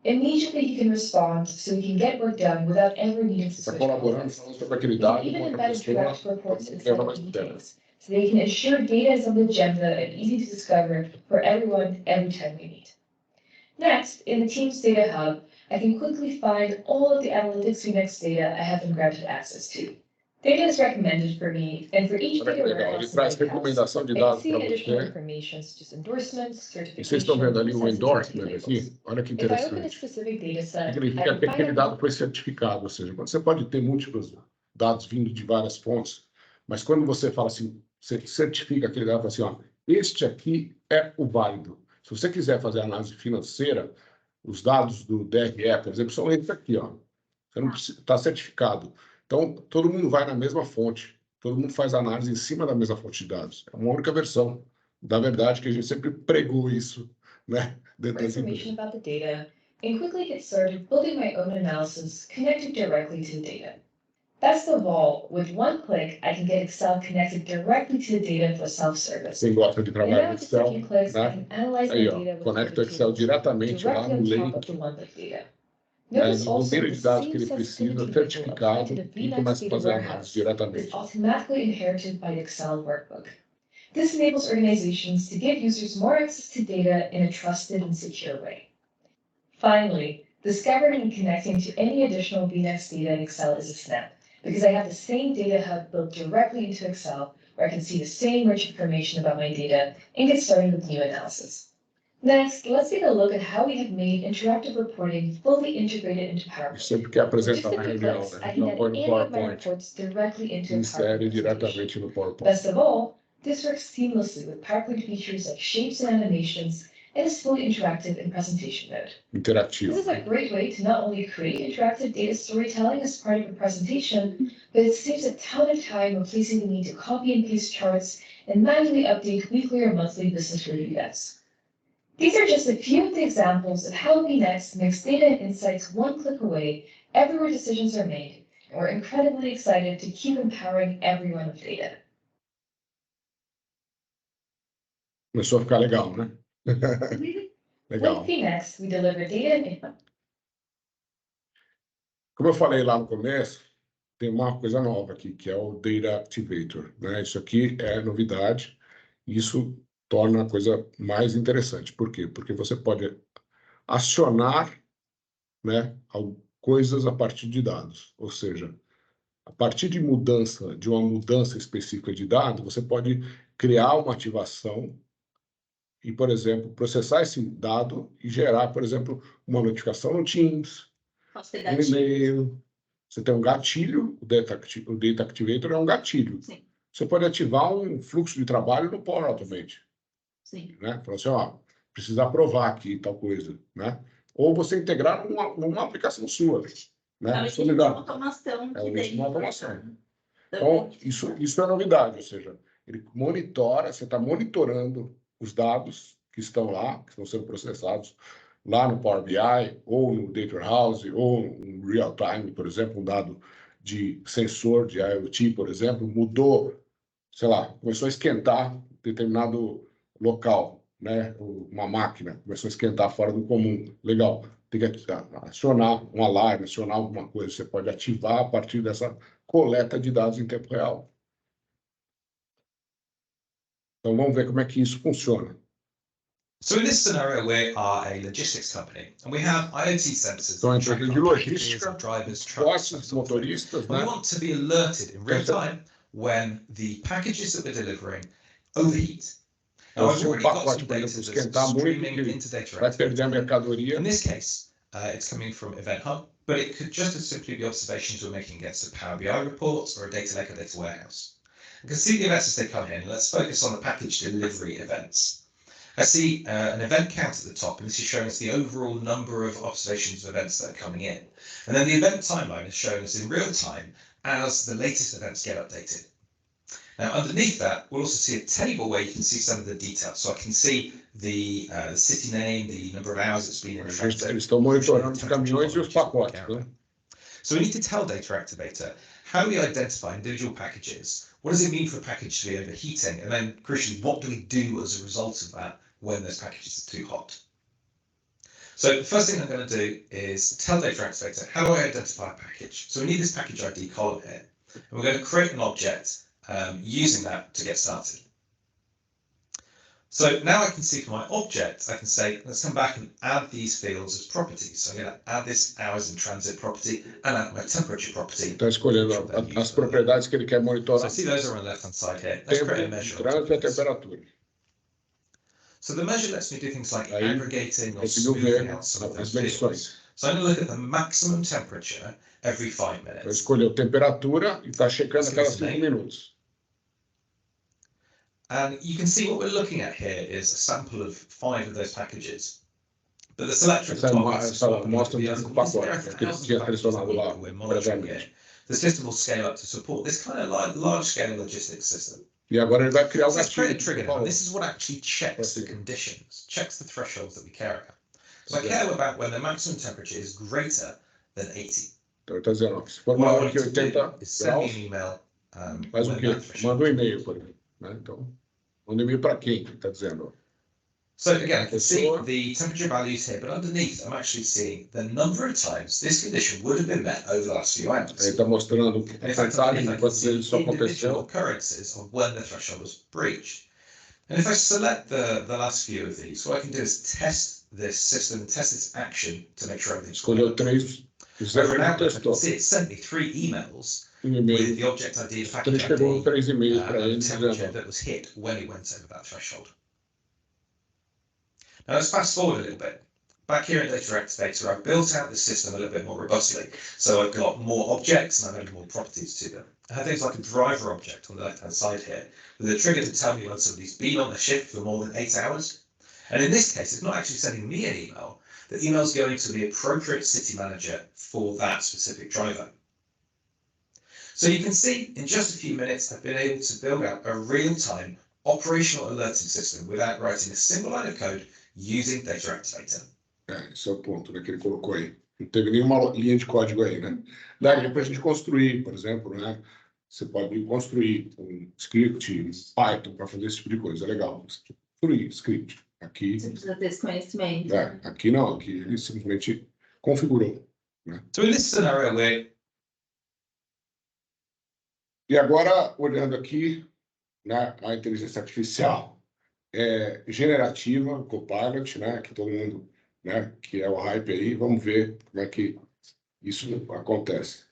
Immediately he can respond so we can get work done without ever needing to Está switch colaborando, context. falando sobre aquele We can dado com even outra embed pessoa, interactive reports todo mundo inside leva of mais tempo. meetings, so they can ensure data is on the agenda and easy to discover for everyone every time we meet. Next, in the Teams Data Hub, I can quickly find all of the Analytics VNext data I have been granted access to. Data is recommended for me, and for each Olha que data legal, ele warehouse traz in Lighthouse, recomendação de I can dados see para additional você. information such as endorsements, E vocês estão vendo certification, ali o sensitivity endorsement labels. aqui? Olha que If I open a interessante. specific data set, I Significa can que find aquele out dado foi certificado, ou seja, quando você pode ter múltiplos dados vindo de várias fontes, mas quando você fala assim, você certifica aquele dado, fala assim, ó, este aqui é o válido. Se você quiser fazer análise financeira, os dados do DRE, por exemplo, são esses aqui, ó. Você não precisa, está certificado. Então, todo mundo vai na mesma fonte, todo mundo faz análise em cima da mesma fonte de dados. É uma única versão da verdade que a gente sempre pregou isso, né? for information about the data, and quickly get started building my own analysis connected directly to the data. Best of all, with one click, I can get Excel connected directly to the data for self-service. Quem gosta de In trabalhar now com just a Excel, few clicks, I né? can analyze my Aí, ó, data with conecta o pivot Excel tables diretamente lá directly no on top link, of the OneLook data. né, Notice no also número the de dados que same ele precisa, sensitivity level certificado, applied to the e VNext começa a data fazer a análise warehouse is diretamente. automatically inherited by the Excel workbook. This enables organizations to give users more access to data in a trusted and secure way. Finally, discovering and connecting to any additional VNext data in Excel is a snap, because I have the same data hub built directly into Excel, where I can see the same rich information about my data and get started with new analysis. Next, let's take a look at how we have made interactive reporting fully integrated into PowerPoint. Sempre quer With just apresentar a na few reunião, clicks, né? I can Não add põe no any of my PowerPoint, reports directly into a insere PowerPoint presentation. diretamente no PowerPoint. Best of all, this works seamlessly with PowerPoint features like shapes and animations, and is fully interactive in presentation mode. Interativo. This is a great way to not only create interactive data storytelling as part of a presentation, but it saves a ton of time replacing the need to copy and paste charts and manually update weekly or monthly business review decks. These are just a few of the examples of how VNext makes data and insights one click away, everywhere decisions are made, and we're incredibly excited to keep empowering everyone with data. Começou a ficar legal, né? Legal. With VNext, we deliver data and Como eu falei lá no começo, tem uma coisa nova aqui, que é o Data Activator, né? Isso aqui é novidade, e isso torna a coisa mais interessante. Por quê? Porque você pode acionar, né, coisas a partir de dados. Ou seja, a partir de uma mudança específica de dado, você pode criar uma ativação e, por exemplo, processar esse dado e gerar, por exemplo, uma notificação no Teams, Posso ter um gatilho. e-mail. Você tem um gatilho, o Data Activator é um gatilho. Sim, Você pode ativar um fluxo de trabalho no Power Automate, sim. né? Falar assim, ó, precisa aprovar aqui tal coisa, né? Ou você integrar numa aplicação sua, né? É o Isso início me de dá. automação É que o início de uma daí... automação. Então, isso é novidade, ou seja, ele monitora, você está monitorando os dados que estão lá, que estão sendo processados lá no Power BI, ou no Data Warehouse, ou no Real Time, por exemplo, um dado de sensor de IoT, por exemplo, mudou, sei lá, começou a esquentar determinado local, né? Uma máquina começou a esquentar fora do comum. Legal, tem que acionar um alarme, acionar alguma coisa. Você pode ativar a partir dessa coleta de dados em tempo real. Então, vamos ver como é que isso funciona. So in this scenario, we are a logistics company, and we have IoT sensors Então, a that track empresa de our packages, logística, our drivers, trucks, that postes, sort of thing. motoristas, And we né? want to be alerted in real time when the packages that we're delivering overheat. Now, Então, I've se um already got pacote, some por data exemplo, that's esquentar muito, streaming que into Data vai perder a Activator. mercadoria. In this case, it's coming from Event Hub, but it could just as simply be observations we're making against a Power BI report or a data lake or data warehouse. You can see the events as they come in. Let's focus on the package delivery events. I see an event count at the top, and this is showing us the overall number of observations of events that are coming in. And then the event timeline is showing us in real time as the latest events get updated. Now, underneath that, we'll also see a table where you can see some of the details. So I can see the city name, the number of hours it's been in transit. Eles estão monitorando os caminhões e os pacotes, né? So we need to tell Data Activator, how do we identify individual packages? What does it mean for a package to be overheating? And then, crucially, what do we do as a result of that when those packages are too hot? So the first thing I'm going to do is tell Data Activator, how do I identify a package? So we need this package ID column here. And we're going to create an object using that to get started. So now I can see for my object, I can say, let's come back and add these fields as properties. So I'm going to add this hours in transit property and add my temperature property. Está escolhendo as propriedades que ele quer So monitorar. I see those are on the left-hand side here. Let's create a Tempo, measure. trânsito e a temperatura. So the measure lets me do things like Aí, aggregating or conseguiu smoothing ver out some of as those fields. medições. So I'm going to look at the maximum temperature every 5 Então, minutes. escolheu temperatura e está checando a cada 5 minutos. And you can see what we're looking at here is a sample of 5 of those packages. But the selector at the top has to swap and look at the other. You can see there are thousands of packages that we're monitoring here. The system will scale up to support this kind of large-scale logistics system. E agora ele vai criar o So let's create a gatilho. trigger now. This is what actually checks the conditions, checks the thresholds that we care about. So I care about when the maximum temperature is greater than 80. Então ele está dizendo, ó, se for What I maior want que it to 80 do is send me graus, an email faz o when quê? that threshold Manda um is e-mail para ele. Né? Então, manda um e-mail para quem? Ele está dizendo. So again, I can see the temperature values here, but underneath I'm actually seeing the number of times this condition would have been met over the last few hours. Ele está mostrando And in fact, detalhes underneath de I can quantas see vezes isso individual aconteceu. occurrences of when the threshold was breached. And if I select the last few of these, what I can do is test this system, test its action to make sure everything's Escolheu 3, So zero for ele now, I can testou. see it sent me 3 emails Um with e-mail. the object ID, the Ele package chegou ID, 3 e-mails para and ele the temperature dizendo. that was hit when it went over that threshold. Now let's fast forward a little bit. Back here in Data Activator, I've built out this system a little bit more robustly. So I've got more objects and I've added more properties to them. I have things like a driver object on the left-hand side here, with a trigger to tell me when somebody's been on the shift for more than 8 hours. And in this case, it's not actually sending me an email. The email's going to the appropriate city manager for that specific driver. So you can see in just a few minutes, I've been able to build out a real-time operational alerting system without writing a single line of code using Data Activator. Esse é o ponto, né, que ele colocou aí. Não teve nenhuma linha de código aí, né? Daria para a gente construir, por exemplo, né? Você pode construir um script em Python para fazer esse tipo de coisa. É legal. Construir script. Aqui, Você precisa ter esse conhecimento. aqui não. Aqui ele simplesmente configurou. Né? So in this scenario, E agora, olhando aqui, né, a inteligência artificial generativa, o Copilot, né, que todo mundo, né, que é o hype aí, vamos ver como é que isso acontece.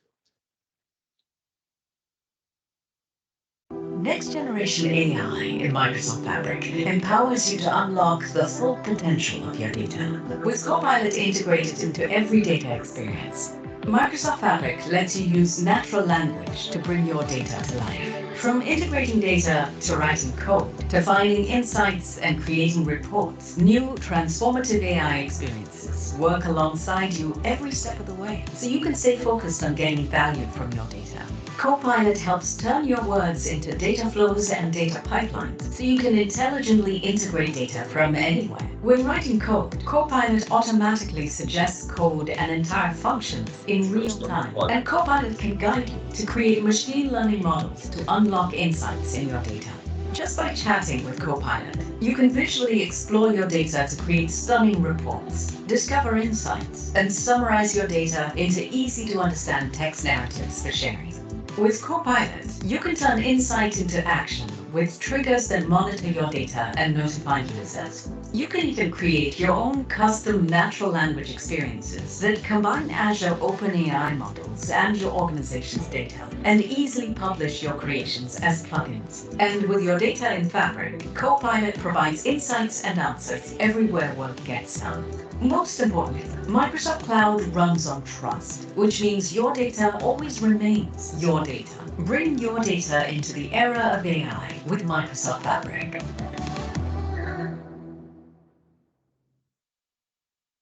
Next generation AI in Microsoft Fabric empowers you to unlock the full potential of your data. With Copilot integrated into every data experience, Microsoft Fabric lets you use natural language to bring your data to life. From integrating data to writing code, to finding insights and creating reports, new transformative AI experiences work alongside you every step of the way, so you can stay focused on gaining value from your data. Copilot helps turn your words into data flows and data pipelines, so you can intelligently integrate data from anywhere. When writing code, Copilot automatically suggests code and entire functions in real time, and Copilot can guide you to create machine learning models to unlock insights in your data. Just by chatting with Copilot, you can visually explore your data to create stunning reports, discover insights, and summarize your data into easy-to-understand text narratives for sharing. With Copilot, you can turn insight into action with triggers that monitor your data and notify users. You can even create your own custom natural language experiences that combine Azure OpenAI models and your organization's data, and easily publish your creations as plugins. And with your data in Fabric, Copilot provides insights and answers everywhere work gets done. Most importantly, Microsoft Cloud runs on trust, which means your data always remains your data. Bring your data into the era of AI with Microsoft Fabric.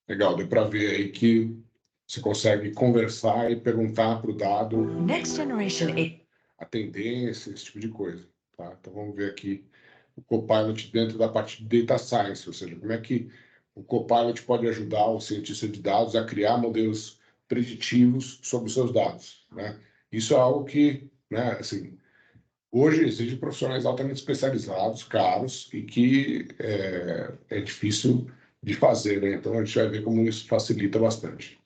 Legal, deu para ver aí que você consegue conversar e perguntar para o dado Next Generation a tendência, esse tipo de coisa. Tá? Então vamos ver aqui o Copilot dentro da parte de Data Science, ou seja, como é que o Copilot pode ajudar o cientista de dados a criar modelos preditivos sobre os seus dados. Né? Isso é algo que, né, assim, hoje exige profissionais altamente especializados, caros, e que é difícil de fazer. Né? Então a gente vai ver como isso facilita bastante.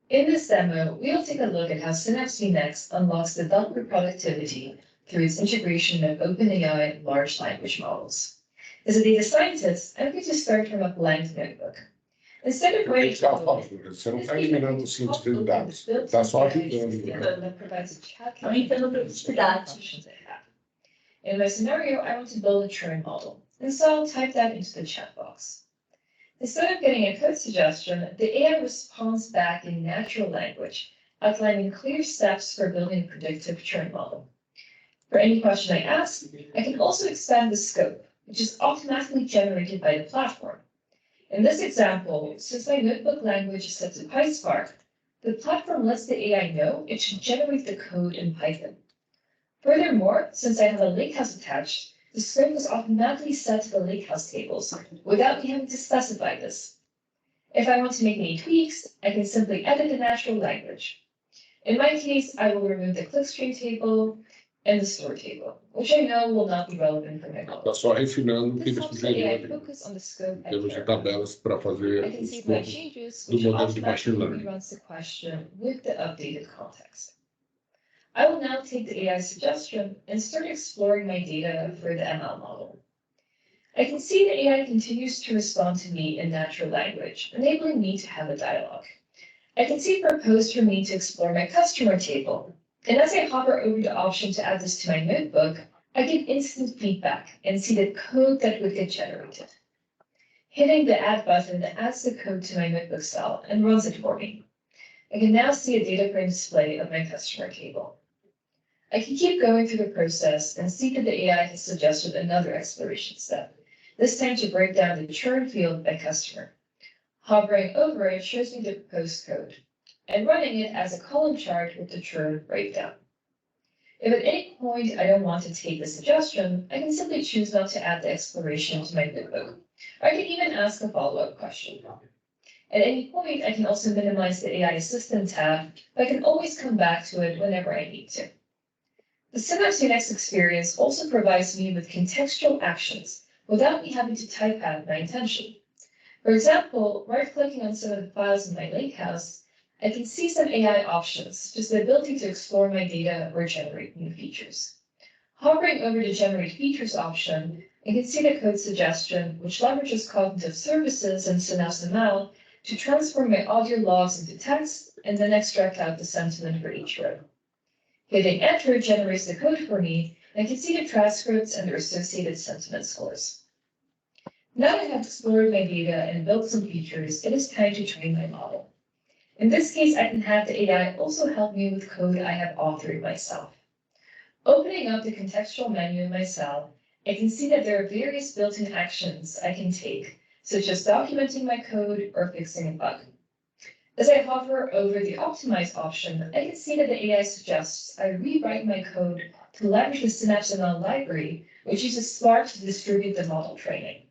In this demo, we'll take a look at how Synapse Next unlocks developer productivity through its integration of OpenAI large language models. As a data scientist, I'm going to start from a blank notebook. Instead of writing code, você não está eliminando o cientista de dados, está só ajudando. that provides a chat Aumentando a produtividade. options I have. In my scenario, I want to build a Turing model, and so I'll type that into the chat box. Instead of getting a code suggestion, the AI responds back in natural language, outlining clear steps for building a predictive Turing model. For any question I ask, I can also expand the scope, which is automatically generated by the platform. In this example, since my notebook language is set to PySpark, the platform lets the AI know it should generate the code in Python. Furthermore, since I have a lakehouse attached, the scope is automatically set to the lakehouse tables without me having to specify this. If I want to make any tweaks, I can simply edit the natural language. In my case, I will remove the clickstream table and the store table, which I know will not be relevant for my model. Está só refinando o que This ele helps the AI sugeriu focus on the scope em I termos de care about. tabelas para fazer I can os save my pontos changes, do which modelo de machine automatically learning. reruns the question with the updated context. I will now take the AI suggestion and start exploring my data for the ML model. I can see the AI continues to respond to me in natural language, enabling me to have a dialogue. I can see it proposed for me to explore my customer table, and as I hover over the option to add this to my notebook, I get instant feedback and see the code that would get generated. Hitting the Add button adds the code to my notebook cell and runs it for me. I can now see a data frame display of my customer table. I can keep going through the process and see that the AI has suggested another exploration step, this time to break down the churn field by customer. Hovering over it shows me the proposed code, and running it as a column chart with the churn breakdown. If at any point I don't want to take the suggestion, I can simply choose not to add the exploration to my notebook. Or I can even ask a follow-up question. At any point, I can also minimize the AI Assistant tab, but I can always come back to it whenever I need to. The Synapse Next experience also provides me with contextual actions without me having to type out my intention. For example, right-clicking on some of the files in my lakehouse, I can see some AI options, such as the ability to explore my data or generate new features. Hovering over the Generate Features option, I can see the code suggestion, which leverages cognitive services and Synapse ML to transform my audio logs into text and then extract out the sentiment for each row. Hitting enter generates the code for me, and I can see the transcripts and their associated sentiment scores. Now that I have explored my data and built some features, it is time to train my model. In this case, I can have the AI also help me with code I have authored myself. Opening up the contextual menu in my cell, I can see that there are various built-in actions I can take, such as documenting my code or fixing a bug. As I hover over the Optimize option, I can see that the AI suggests I rewrite my code to leverage the SynapseML library, which uses Spark to distribute the model training.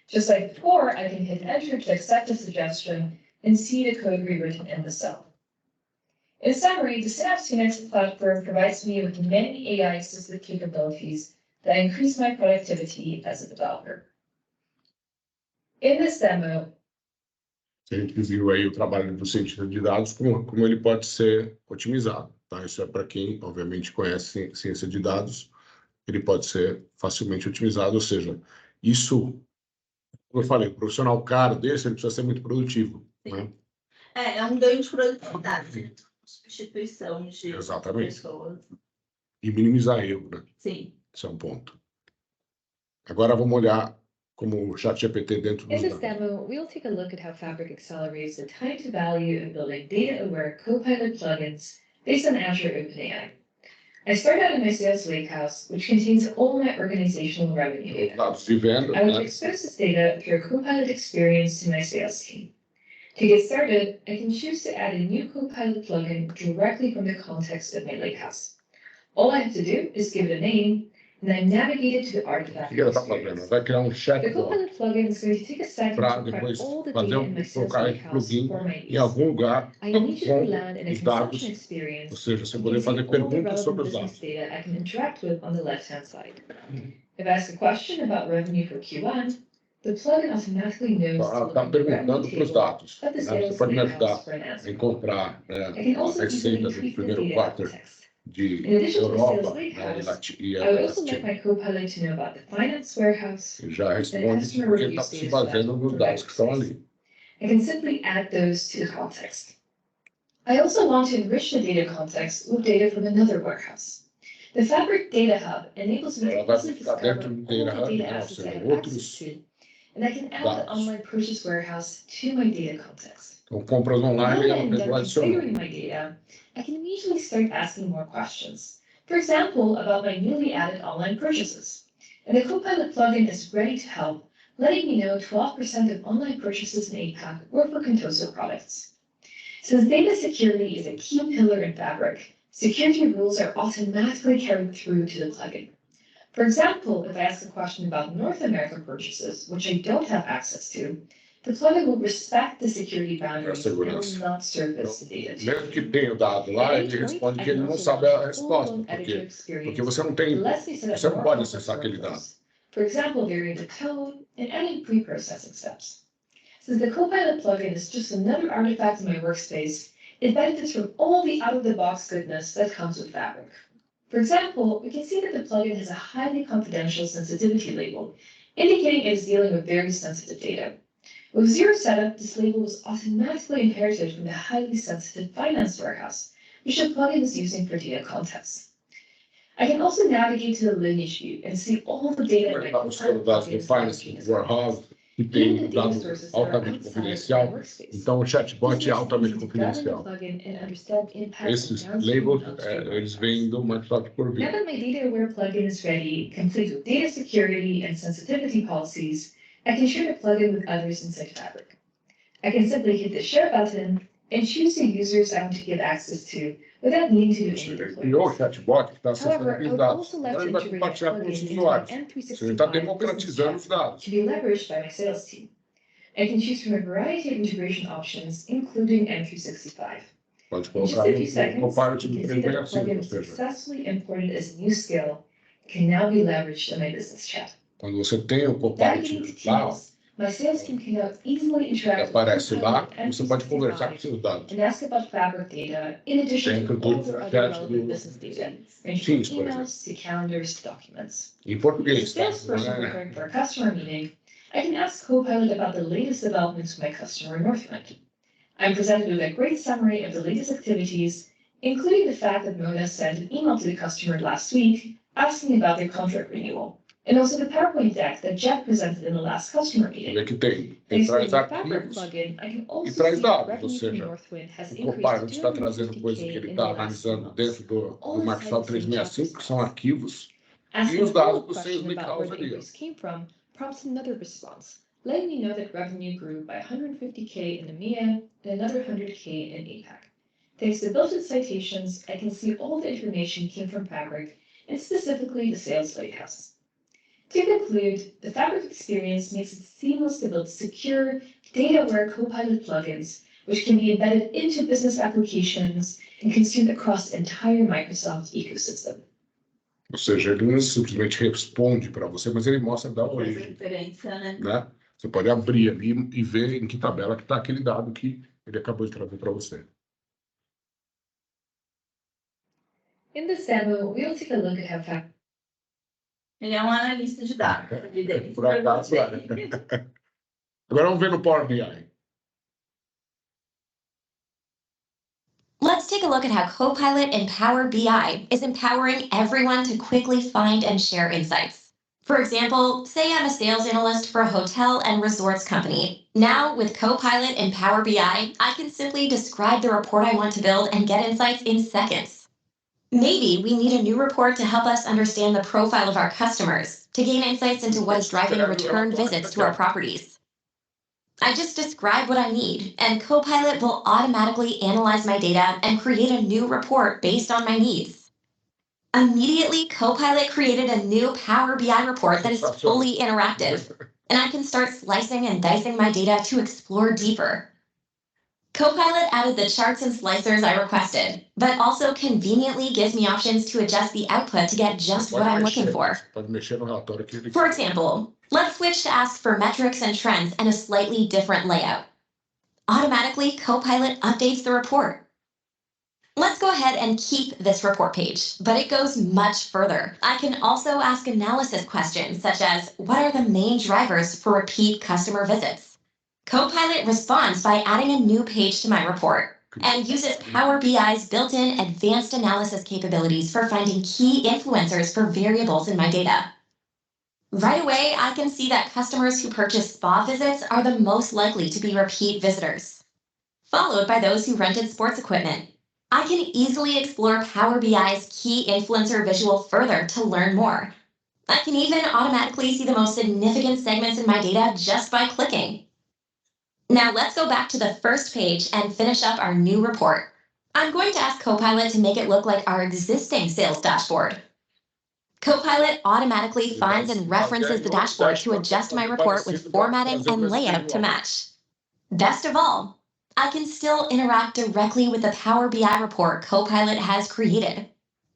Just like before, I can hit enter to accept the suggestion and see the code rewritten in the cell. In summary, the Synapse Phoenix platform provides me with many AI-assisted capabilities that increase my productivity as a developer. In this demo, A gente viu aí o trabalho do cientista de dados, como ele pode ser otimizado. Tá? Isso é para quem, obviamente, conhece ciência de dados, ele pode ser facilmente otimizado, ou seja, isso, como eu falei, o profissional caro desse, ele precisa ser muito produtivo. Né? É um ganho de produtividade, substituição de Exatamente. pessoas. E minimizar erro, né? Sim. Esse é um ponto. Agora vamos olhar como o ChatGPT dentro in dos this dados. demo, we'll take a look at how Fabric accelerates the time to value of building data-aware Copilot plugins based on Azure OpenAI. I start out in my sales lakehouse, which contains all my organizational revenue data. Dados de venda, I want to né? expose this data through a Copilot experience to my sales team. To get started, I can choose to add a new Copilot plugin directly from the context of my lakehouse. All I have to do is give it a name, and then navigate it to the O artifact que ela está fazendo? experience. Vai criar um The chatbot Copilot plugin is going to take a second para to depois prep all the fazer data in my sales colocar esse lakehouse plugin for my em needs. algum lugar I immediately com land in a os dados, consumption ou experience. seja, você You poder can see fazer all the perguntas relevant sobre os business dados. data I can interact with on the left-hand side. If I ask a question about revenue for Q1, the plugin automatically knows to look Está in the perguntando revenue para os table dados. of the Né? Você sales pode me lakehouse ajudar for an a answer. encontrar I can a also easily receita do tweak the primeiro data quarto context. de In addition to the sales Europa, né? lakehouse, E I would also like Latina. my Copilot to know about the finance warehouse. E já responde customer porque review está se status baseando for nos that dados que estão space. ali. I can simply add those to the context. I also want to enrich the data context with data from another warehouse. The Fabric Data Hub enables me Ela to vai easily ficar discover dentro do all Data the Hub, data né? Ou assets I seja, have access outros to, and I can add the dados. online purchase warehouse to my data context. Então, compras Now online, that ela I'm pegou done adicionar. configuring my data, I can immediately start asking more questions. For example, about my newly added online purchases. And the Copilot plugin is ready to help, letting me know 12% of online purchases in APAC were for Contoso products. Since data security is a key pillar in Fabric, security rules are automatically carried through to the plugin. For example, if I ask a question about North America purchases, which I don't have access to, the plugin will respect the security boundaries and will not surface the data to Mesmo you. que tenha o dado lá, ele responde que ele não sabe a resposta. Por quê? Porque você não tem, você não pode acessar aquele dado. For example, varying the tone and adding pre-processing steps. Since the Copilot plugin is just another artifact in my workspace, it benefits from all the out-of-the-box goodness that comes with Fabric. For example, we can see that the plugin has a highly confidential sensitivity label, indicating it is dealing with very sensitive data. With zero setup, this label was automatically inherited from the highly sensitive finance warehouse, which the plugin is using for data context. I can also navigate to the lineage view and see all the data in my Está buscando Copilot dados plugin do is Finance collecting as Warehouse, que Even tem the data dado sources that are altamente outside my confidencial. workspace. Então, o chatbot é altamente This makes it easy to confidencial. run the plugin and understand impacts Esses on downstream labels, and upstream eles artifacts. vêm do Microsoft por Now vir. that my data-aware plugin is ready, complete with data security and sensitivity policies, I can share the plugin with others inside Fabric. I can simply hit the share button and choose the users I want to give access to without needing to do any Ele criou o deployment. chatbot que está acessando However, I aqueles would dados. also Então, like to ele vai integrate the compartilhar com os plugin into my usuários. Ele está M365 business democratizando os chat dados. to be leveraged by my sales team. I can choose from a variety of integration options, including M365. Pode In just colocar a few no seconds, Copilot you de can see that the 365, plugin ou was seja, successfully imported as a new skill, can now be leveraged in my business chat. quando você tem o Navigating Copilot to lá, Teams, my sales team can now easily ele interact with aparece lá, Copilot você pode conversar com M365 seus dados. and ask about Fabric data, in addition Tem to tudo all their other chat relevant do business data, ranging Teams, from por exemplo. emails to calendars to documents. Em As a português, tá? Não salesperson é- preparing for a customer meeting, I can ask Copilot about the latest developments with my customer in Northland. I'm presented with a great summary of the latest activities, including the fact that Mona sent an email to the customer last week asking about their contract renewal, and also the PowerPoint deck that Jeff presented in the last customer Vê meeting. que tem. Thanks to Traz the new Fabric arquivos plugin, I can also traz see dados, that ou revenue from seja, Northwind has o increased Copilot to está trazendo coisas que 250K ele in the está last 2 analisando months. dentro do All Microsoft the same 365, que são chat arquivos, Asking e os a dados follow-up para você question explicar about where os the ali. increase came from prompts another response, letting me know that revenue grew by 150K in EMEA and another 100K in APAC. Thanks to built-in citations, I can see all the information came from Fabric, and specifically the Sales Lighthouse. To conclude, the Fabric experience makes it seamless to build secure, data-aware Copilot plugins, which can be embedded into business applications and consumed across the entire Microsoft ecosystem. Ou seja, ele não simplesmente responde para você, mas ele mostra da origem, Referência, né? né? Você pode abrir ali e ver em que tabela que está aquele dado que ele acabou de trazer para você. In this demo, we'll take a look at how Fabric Ele é um analista de dados. Por acaso, Agora vamos ver no Power BI. Let's take a look at how Copilot in Power BI is empowering everyone to quickly find and share insights. For example, say I'm a sales analyst for a hotel and resorts company. Now, with Copilot in Power BI, I can simply describe the report I want to build and get insights in seconds. Maybe we need a new report to help us understand the profile of our customers, to gain insights into what is driving return visits to our properties. I just describe what I need, and Copilot will automatically analyze my data and create a new report based on my needs. Immediately, Copilot created a new Power BI report that is fully interactive, and I can start slicing and dicing my data to explore deeper. Copilot added the charts and slicers I requested, but also conveniently gives me options to adjust the output to get just what I'm looking for. Pode mexer no relatório que ele For example, let's switch to ask for metrics and trends and a slightly different layout. Automatically, Copilot updates the report. Let's go ahead and keep this report page, but it goes much further. I can also ask analysis questions such as, what are the main drivers for repeat customer visits? Copilot responds by adding a new page to my report and uses Power BI's built-in advanced analysis capabilities for finding key influencers for variables in my data. Right away, I can see that customers who purchase spa visits are the most likely to be repeat visitors, followed by those who rented sports equipment. I can easily explore Power BI's key influencer visual further to learn more. I can even automatically see the most significant segments in my data just by clicking. Now let's go back to the first page and finish up our new report. I'm going to ask Copilot to make it look like our existing sales dashboard. Copilot automatically finds and references the dashboard to adjust my report with formatting and layout to match. Best of all, I can still interact directly with the Power BI report Copilot has created.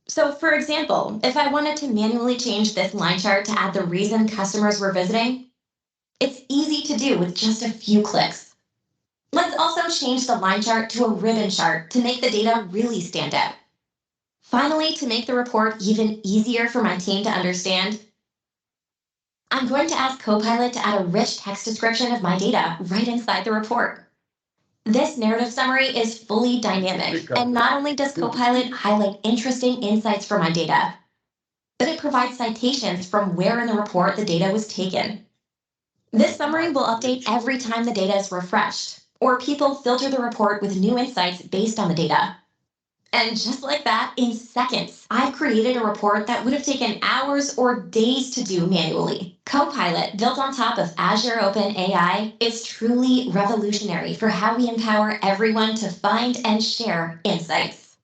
So for example, if I wanted to manually change this line chart to add the reason customers were visiting, it's easy to do with just a few clicks. Let's also change the line chart to a ribbon chart to make the data really stand out. Finally, to make the report even easier for my team to understand, I'm going to ask Copilot to add a rich text description of my data right inside the report. This narrative summary is fully dynamic, and not only does Copilot highlight interesting insights from my data, but it provides citations from where in the report the data was taken. This summary will update every time the data is refreshed, or people filter the report with new insights based on the data. And just like that, in seconds, I've created a report that would have taken hours or days to do manually. Copilot, built on top of Azure OpenAI, is truly revolutionary for how we empower everyone to find and share insights.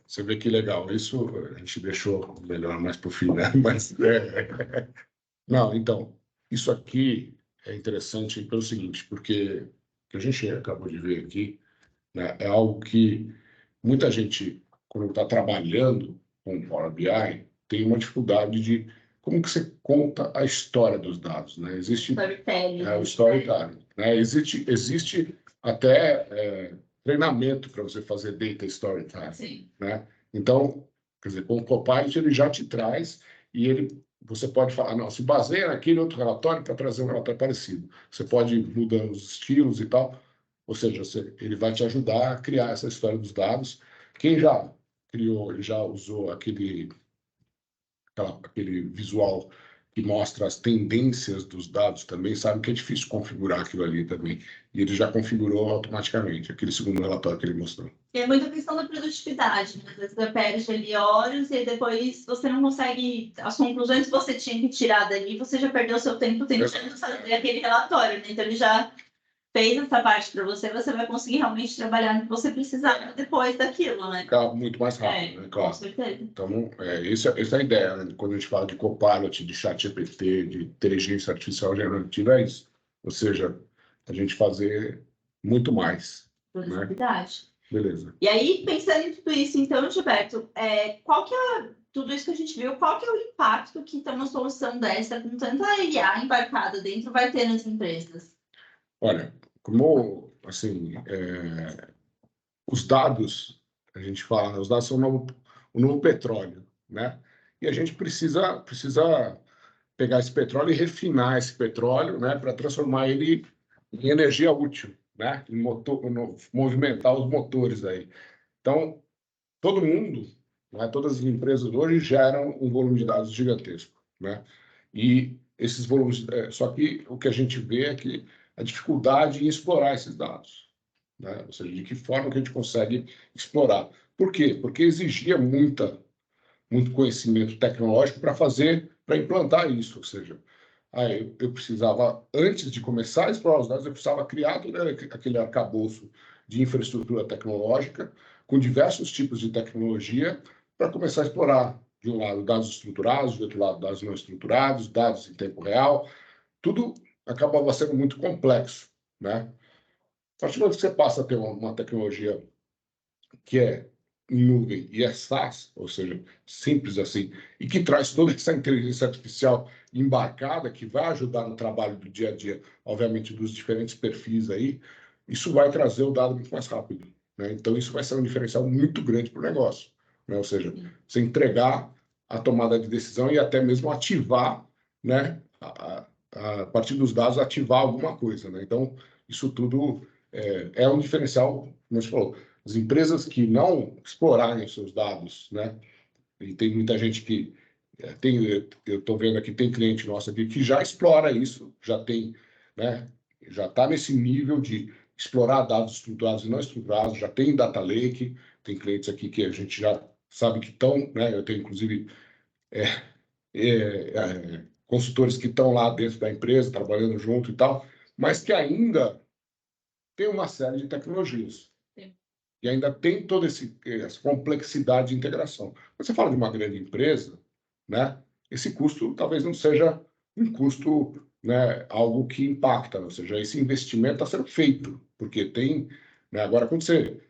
Você vê que legal. Isso a gente deixou melhor mais para o fim, né? Mas, não, então, isso aqui é interessante pelo seguinte, porque o que a gente acabou de ver aqui, né, é algo que muita gente, quando está trabalhando com o Power BI, tem uma dificuldade de como que você conta a história dos dados, né? Existe o storytelling, né? Existe até treinamento para você fazer data storytelling. Sim. Né? Então, quer dizer, com o Copilot ele já te traz e você pode falar, não, se baseia naquele outro relatório para trazer um relatório parecido. Você pode mudar os estilos e tal. Ou seja, ele vai te ajudar a criar essa história dos dados. Quem já criou, ele já usou aquele visual que mostra as tendências dos dados também, sabe que é difícil configurar aquilo ali também. E ele já configurou automaticamente, aquele segundo relatório que ele mostrou. E é muita questão da produtividade, né? Às vezes você perde ali horas e depois você não consegue... As conclusões que você tinha que tirar dali, você já perdeu seu tempo tentando fazer aquele relatório, né? Então ele já fez essa parte para você, você vai conseguir realmente trabalhar no que você precisar depois daquilo, né? Fica muito mais rápido, né? Claro. Com certeza. Então, essa é a ideia, né? Quando a gente fala de Copilot, de ChatGPT, de inteligência artificial generativa, é isso. Ou seja, a gente fazer muito mais. Produtividade. Beleza. E aí, pensando em tudo isso, então, Gilberto, qual que é tudo isso que a gente viu, qual que é o impacto que então, uma solução dessa, com tanta IA embarcada dentro, vai ter nas empresas? Olha, como, assim, os dados, a gente fala, né, os dados são o novo petróleo, né? E a gente precisa pegar esse petróleo e refinar esse petróleo, né, para transformar ele em energia útil, né? Em movimentar os motores aí. Então, todo mundo, né, todas as empresas hoje geram um volume de dados gigantesco, né? E esses volumes, só que o que a gente vê é que a dificuldade em explorar esses dados, né? Ou seja, de que forma que a gente consegue explorar. Por quê? Porque exigia muito conhecimento tecnológico para implantar isso. Ou seja, eu precisava, antes de começar a explorar os dados, eu precisava criar todo aquele arcabouço de infraestrutura tecnológica com diversos tipos de tecnologia para começar a explorar, de um lado, dados estruturados, do outro lado, dados não estruturados, dados em tempo real. Tudo acabava sendo muito complexo, né? A partir do momento que você passa a ter uma tecnologia que é em nuvem e é SaaS, ou seja, simples assim, e que traz toda essa inteligência artificial embarcada, que vai ajudar no trabalho do dia a dia, obviamente, dos diferentes perfis aí, isso vai trazer o dado muito mais rápido, né? Então, isso vai ser um diferencial muito grande para o negócio, né? Ou seja, você entregar a tomada de decisão e até mesmo ativar, né? A partir dos dados, ativar alguma coisa, né? Então, isso tudo é um diferencial, como você falou. As empresas que não explorarem os seus dados, né? E tem muita gente que eu estou vendo aqui, tem cliente nosso aqui que já explora isso, já tem, né? Já está nesse nível de explorar dados estruturados e não estruturados, já tem data lake, tem clientes aqui que a gente já sabe que estão, né? Eu tenho inclusive consultores que estão lá dentro da empresa, trabalhando junto e tal, mas que ainda tem uma série de tecnologias. E ainda tem toda essa complexidade de integração. Quando você fala de uma grande empresa, né, esse custo talvez não seja um custo, né, algo que impacta, ou seja, esse investimento está sendo feito, porque tem, né, agora quando você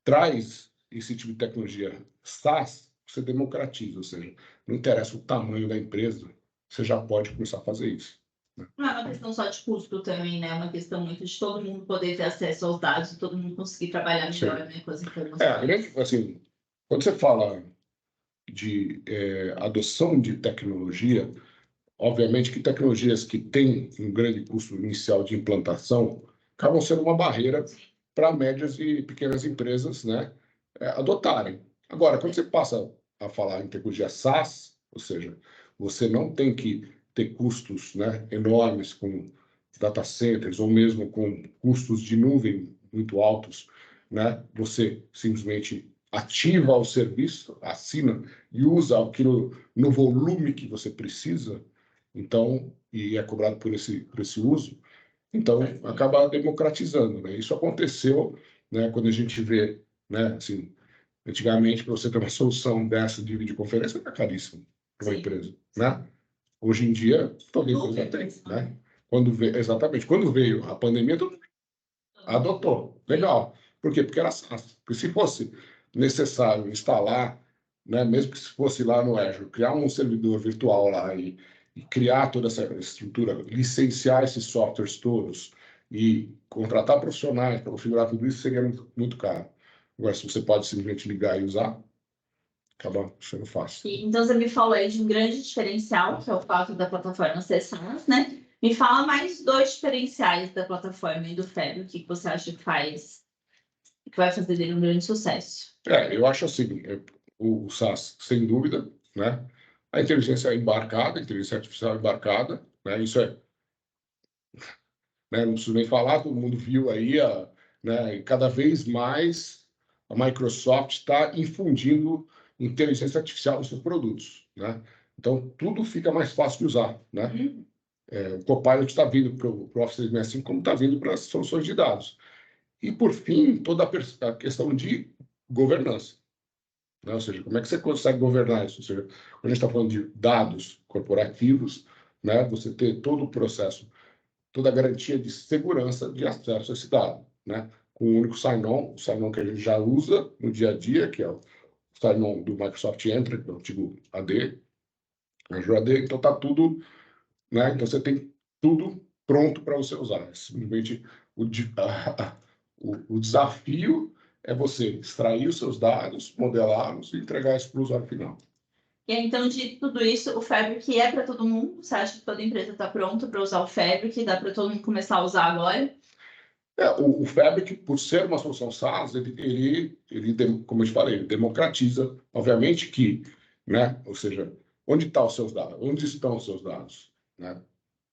traz esse tipo de tecnologia SaaS, você democratiza, ou seja, não interessa o tamanho da empresa, você já pode começar a fazer isso. Não é uma questão só de custo também, né? É uma questão muito de todo mundo poder ter acesso aos dados, todo mundo conseguir trabalhar melhor, né, com as informações. Assim, quando você fala de adoção de tecnologia, obviamente que tecnologias que têm um grande custo inicial de implantação acabam sendo uma barreira para médias e pequenas empresas, né, adotarem. Agora, quando você passa a falar em tecnologia SaaS, ou seja, você não tem que ter custos, né, enormes com data centers ou mesmo com custos de nuvem muito altos, né, você simplesmente ativa o serviço, assina e usa aquilo no volume que você precisa, então, e é cobrado por esse uso, então acaba democratizando, né? Isso aconteceu, né, quando a gente vê, né, assim, antigamente para você ter uma solução dessa de videoconferência era caríssimo para uma empresa, né? Hoje em dia, toda empresa tem, né? Exatamente, quando veio a pandemia, todo mundo adotou, legal. Por quê? Porque era fácil. Porque se fosse necessário instalar, né, mesmo que se fosse lá no Azure, criar um servidor virtual lá e criar toda essa estrutura, licenciar esses softwares todos e contratar profissionais para configurar tudo isso, seria muito, muito caro. Agora, se você pode simplesmente ligar e usar, acaba sendo fácil. Então, você me falou aí de um grande diferencial, que é o fato da plataforma ser SaaS, né? Me fala mais 2 diferenciais da plataforma e do Fab, o que você acha que faz, que vai fazer dele um grande sucesso? Eu acho assim, o SaaS, sem dúvida, né? A inteligência embarcada, a inteligência artificial embarcada, né? Isso né? Não preciso nem falar, todo mundo viu aí, né? E cada vez mais a Microsoft está infundindo inteligência artificial nos seus produtos, né? Então, tudo fica mais fácil de usar, né? O Copilot está vindo para o Office 365 como está vindo para as soluções de dados. E, por fim, toda a questão de governança, né? Ou seja, como é que você consegue governar isso? Ou seja, quando a gente está falando de dados corporativos, né? Você ter todo o processo, toda a garantia de segurança de acesso a esse dado, né? Com um único sign-on, o sign-on que a gente já usa no dia a dia, que é o sign-on do Microsoft Entra, que é o antigo AD, Azure AD, então está tudo, né? Então você tem tudo pronto para você usar. Simplesmente o desafio é você extrair os seus dados, modelá-los e entregar isso para o usuário final. E aí, então, de tudo isso, o Fabric é para todo mundo? Você acha que toda empresa está pronta para usar o Fabric? Dá para todo mundo começar a usar agora? O Fabric, por ser uma solução SaaS, como eu te falei, ele democratiza. Obviamente que, né? Ou seja, onde estão os seus dados? Onde estão os seus dados? Né?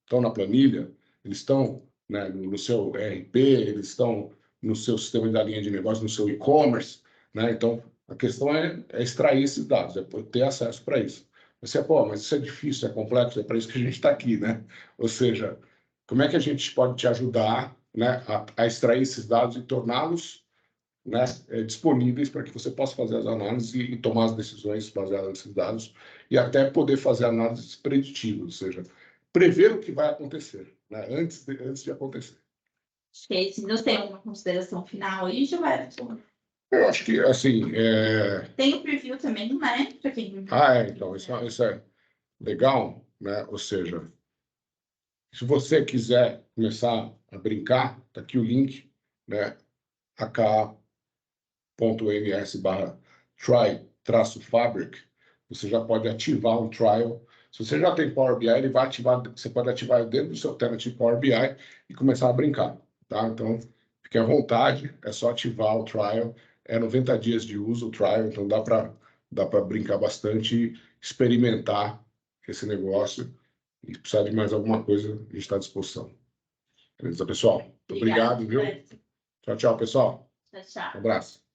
Estão na planilha? Eles estão, né, no seu ERP? Eles estão no seu sistema da linha de negócio, no seu e-commerce? Né? Então, a questão é extrair esses dados, é ter acesso para isso. Você, mas isso é difícil, é complexo, é para isso que a gente está aqui, né? Ou seja, como é que a gente pode te ajudar, né, a extrair esses dados e torná-los, né, disponíveis para que você possa fazer as análises e tomar as decisões baseadas nesses dados e até poder fazer análises preditivas, ou seja, prever o que vai acontecer, né, antes de acontecer. Acho que é isso. Você tem uma consideração final aí, Gilberto? Eu acho que, assim... Tem o preview também, né? Para quem... então, isso é legal, né? Ou seja, se você quiser começar a brincar, está aqui o link, né? aka.ms/try-fabric, você já pode ativar um trial. Se você já tem Power BI, ele vai ativar, você pode ativar dentro do seu tenant Power BI e começar a brincar, tá? Então, fique à vontade, é só ativar o trial, é 90 dias de uso o trial, então dá para brincar bastante, experimentar esse negócio, e se precisar de mais alguma coisa, a gente está à disposição. Beleza, pessoal? Muito obrigado, viu? Tchau, tchau, pessoal. Tchau, tchau. Um abraço.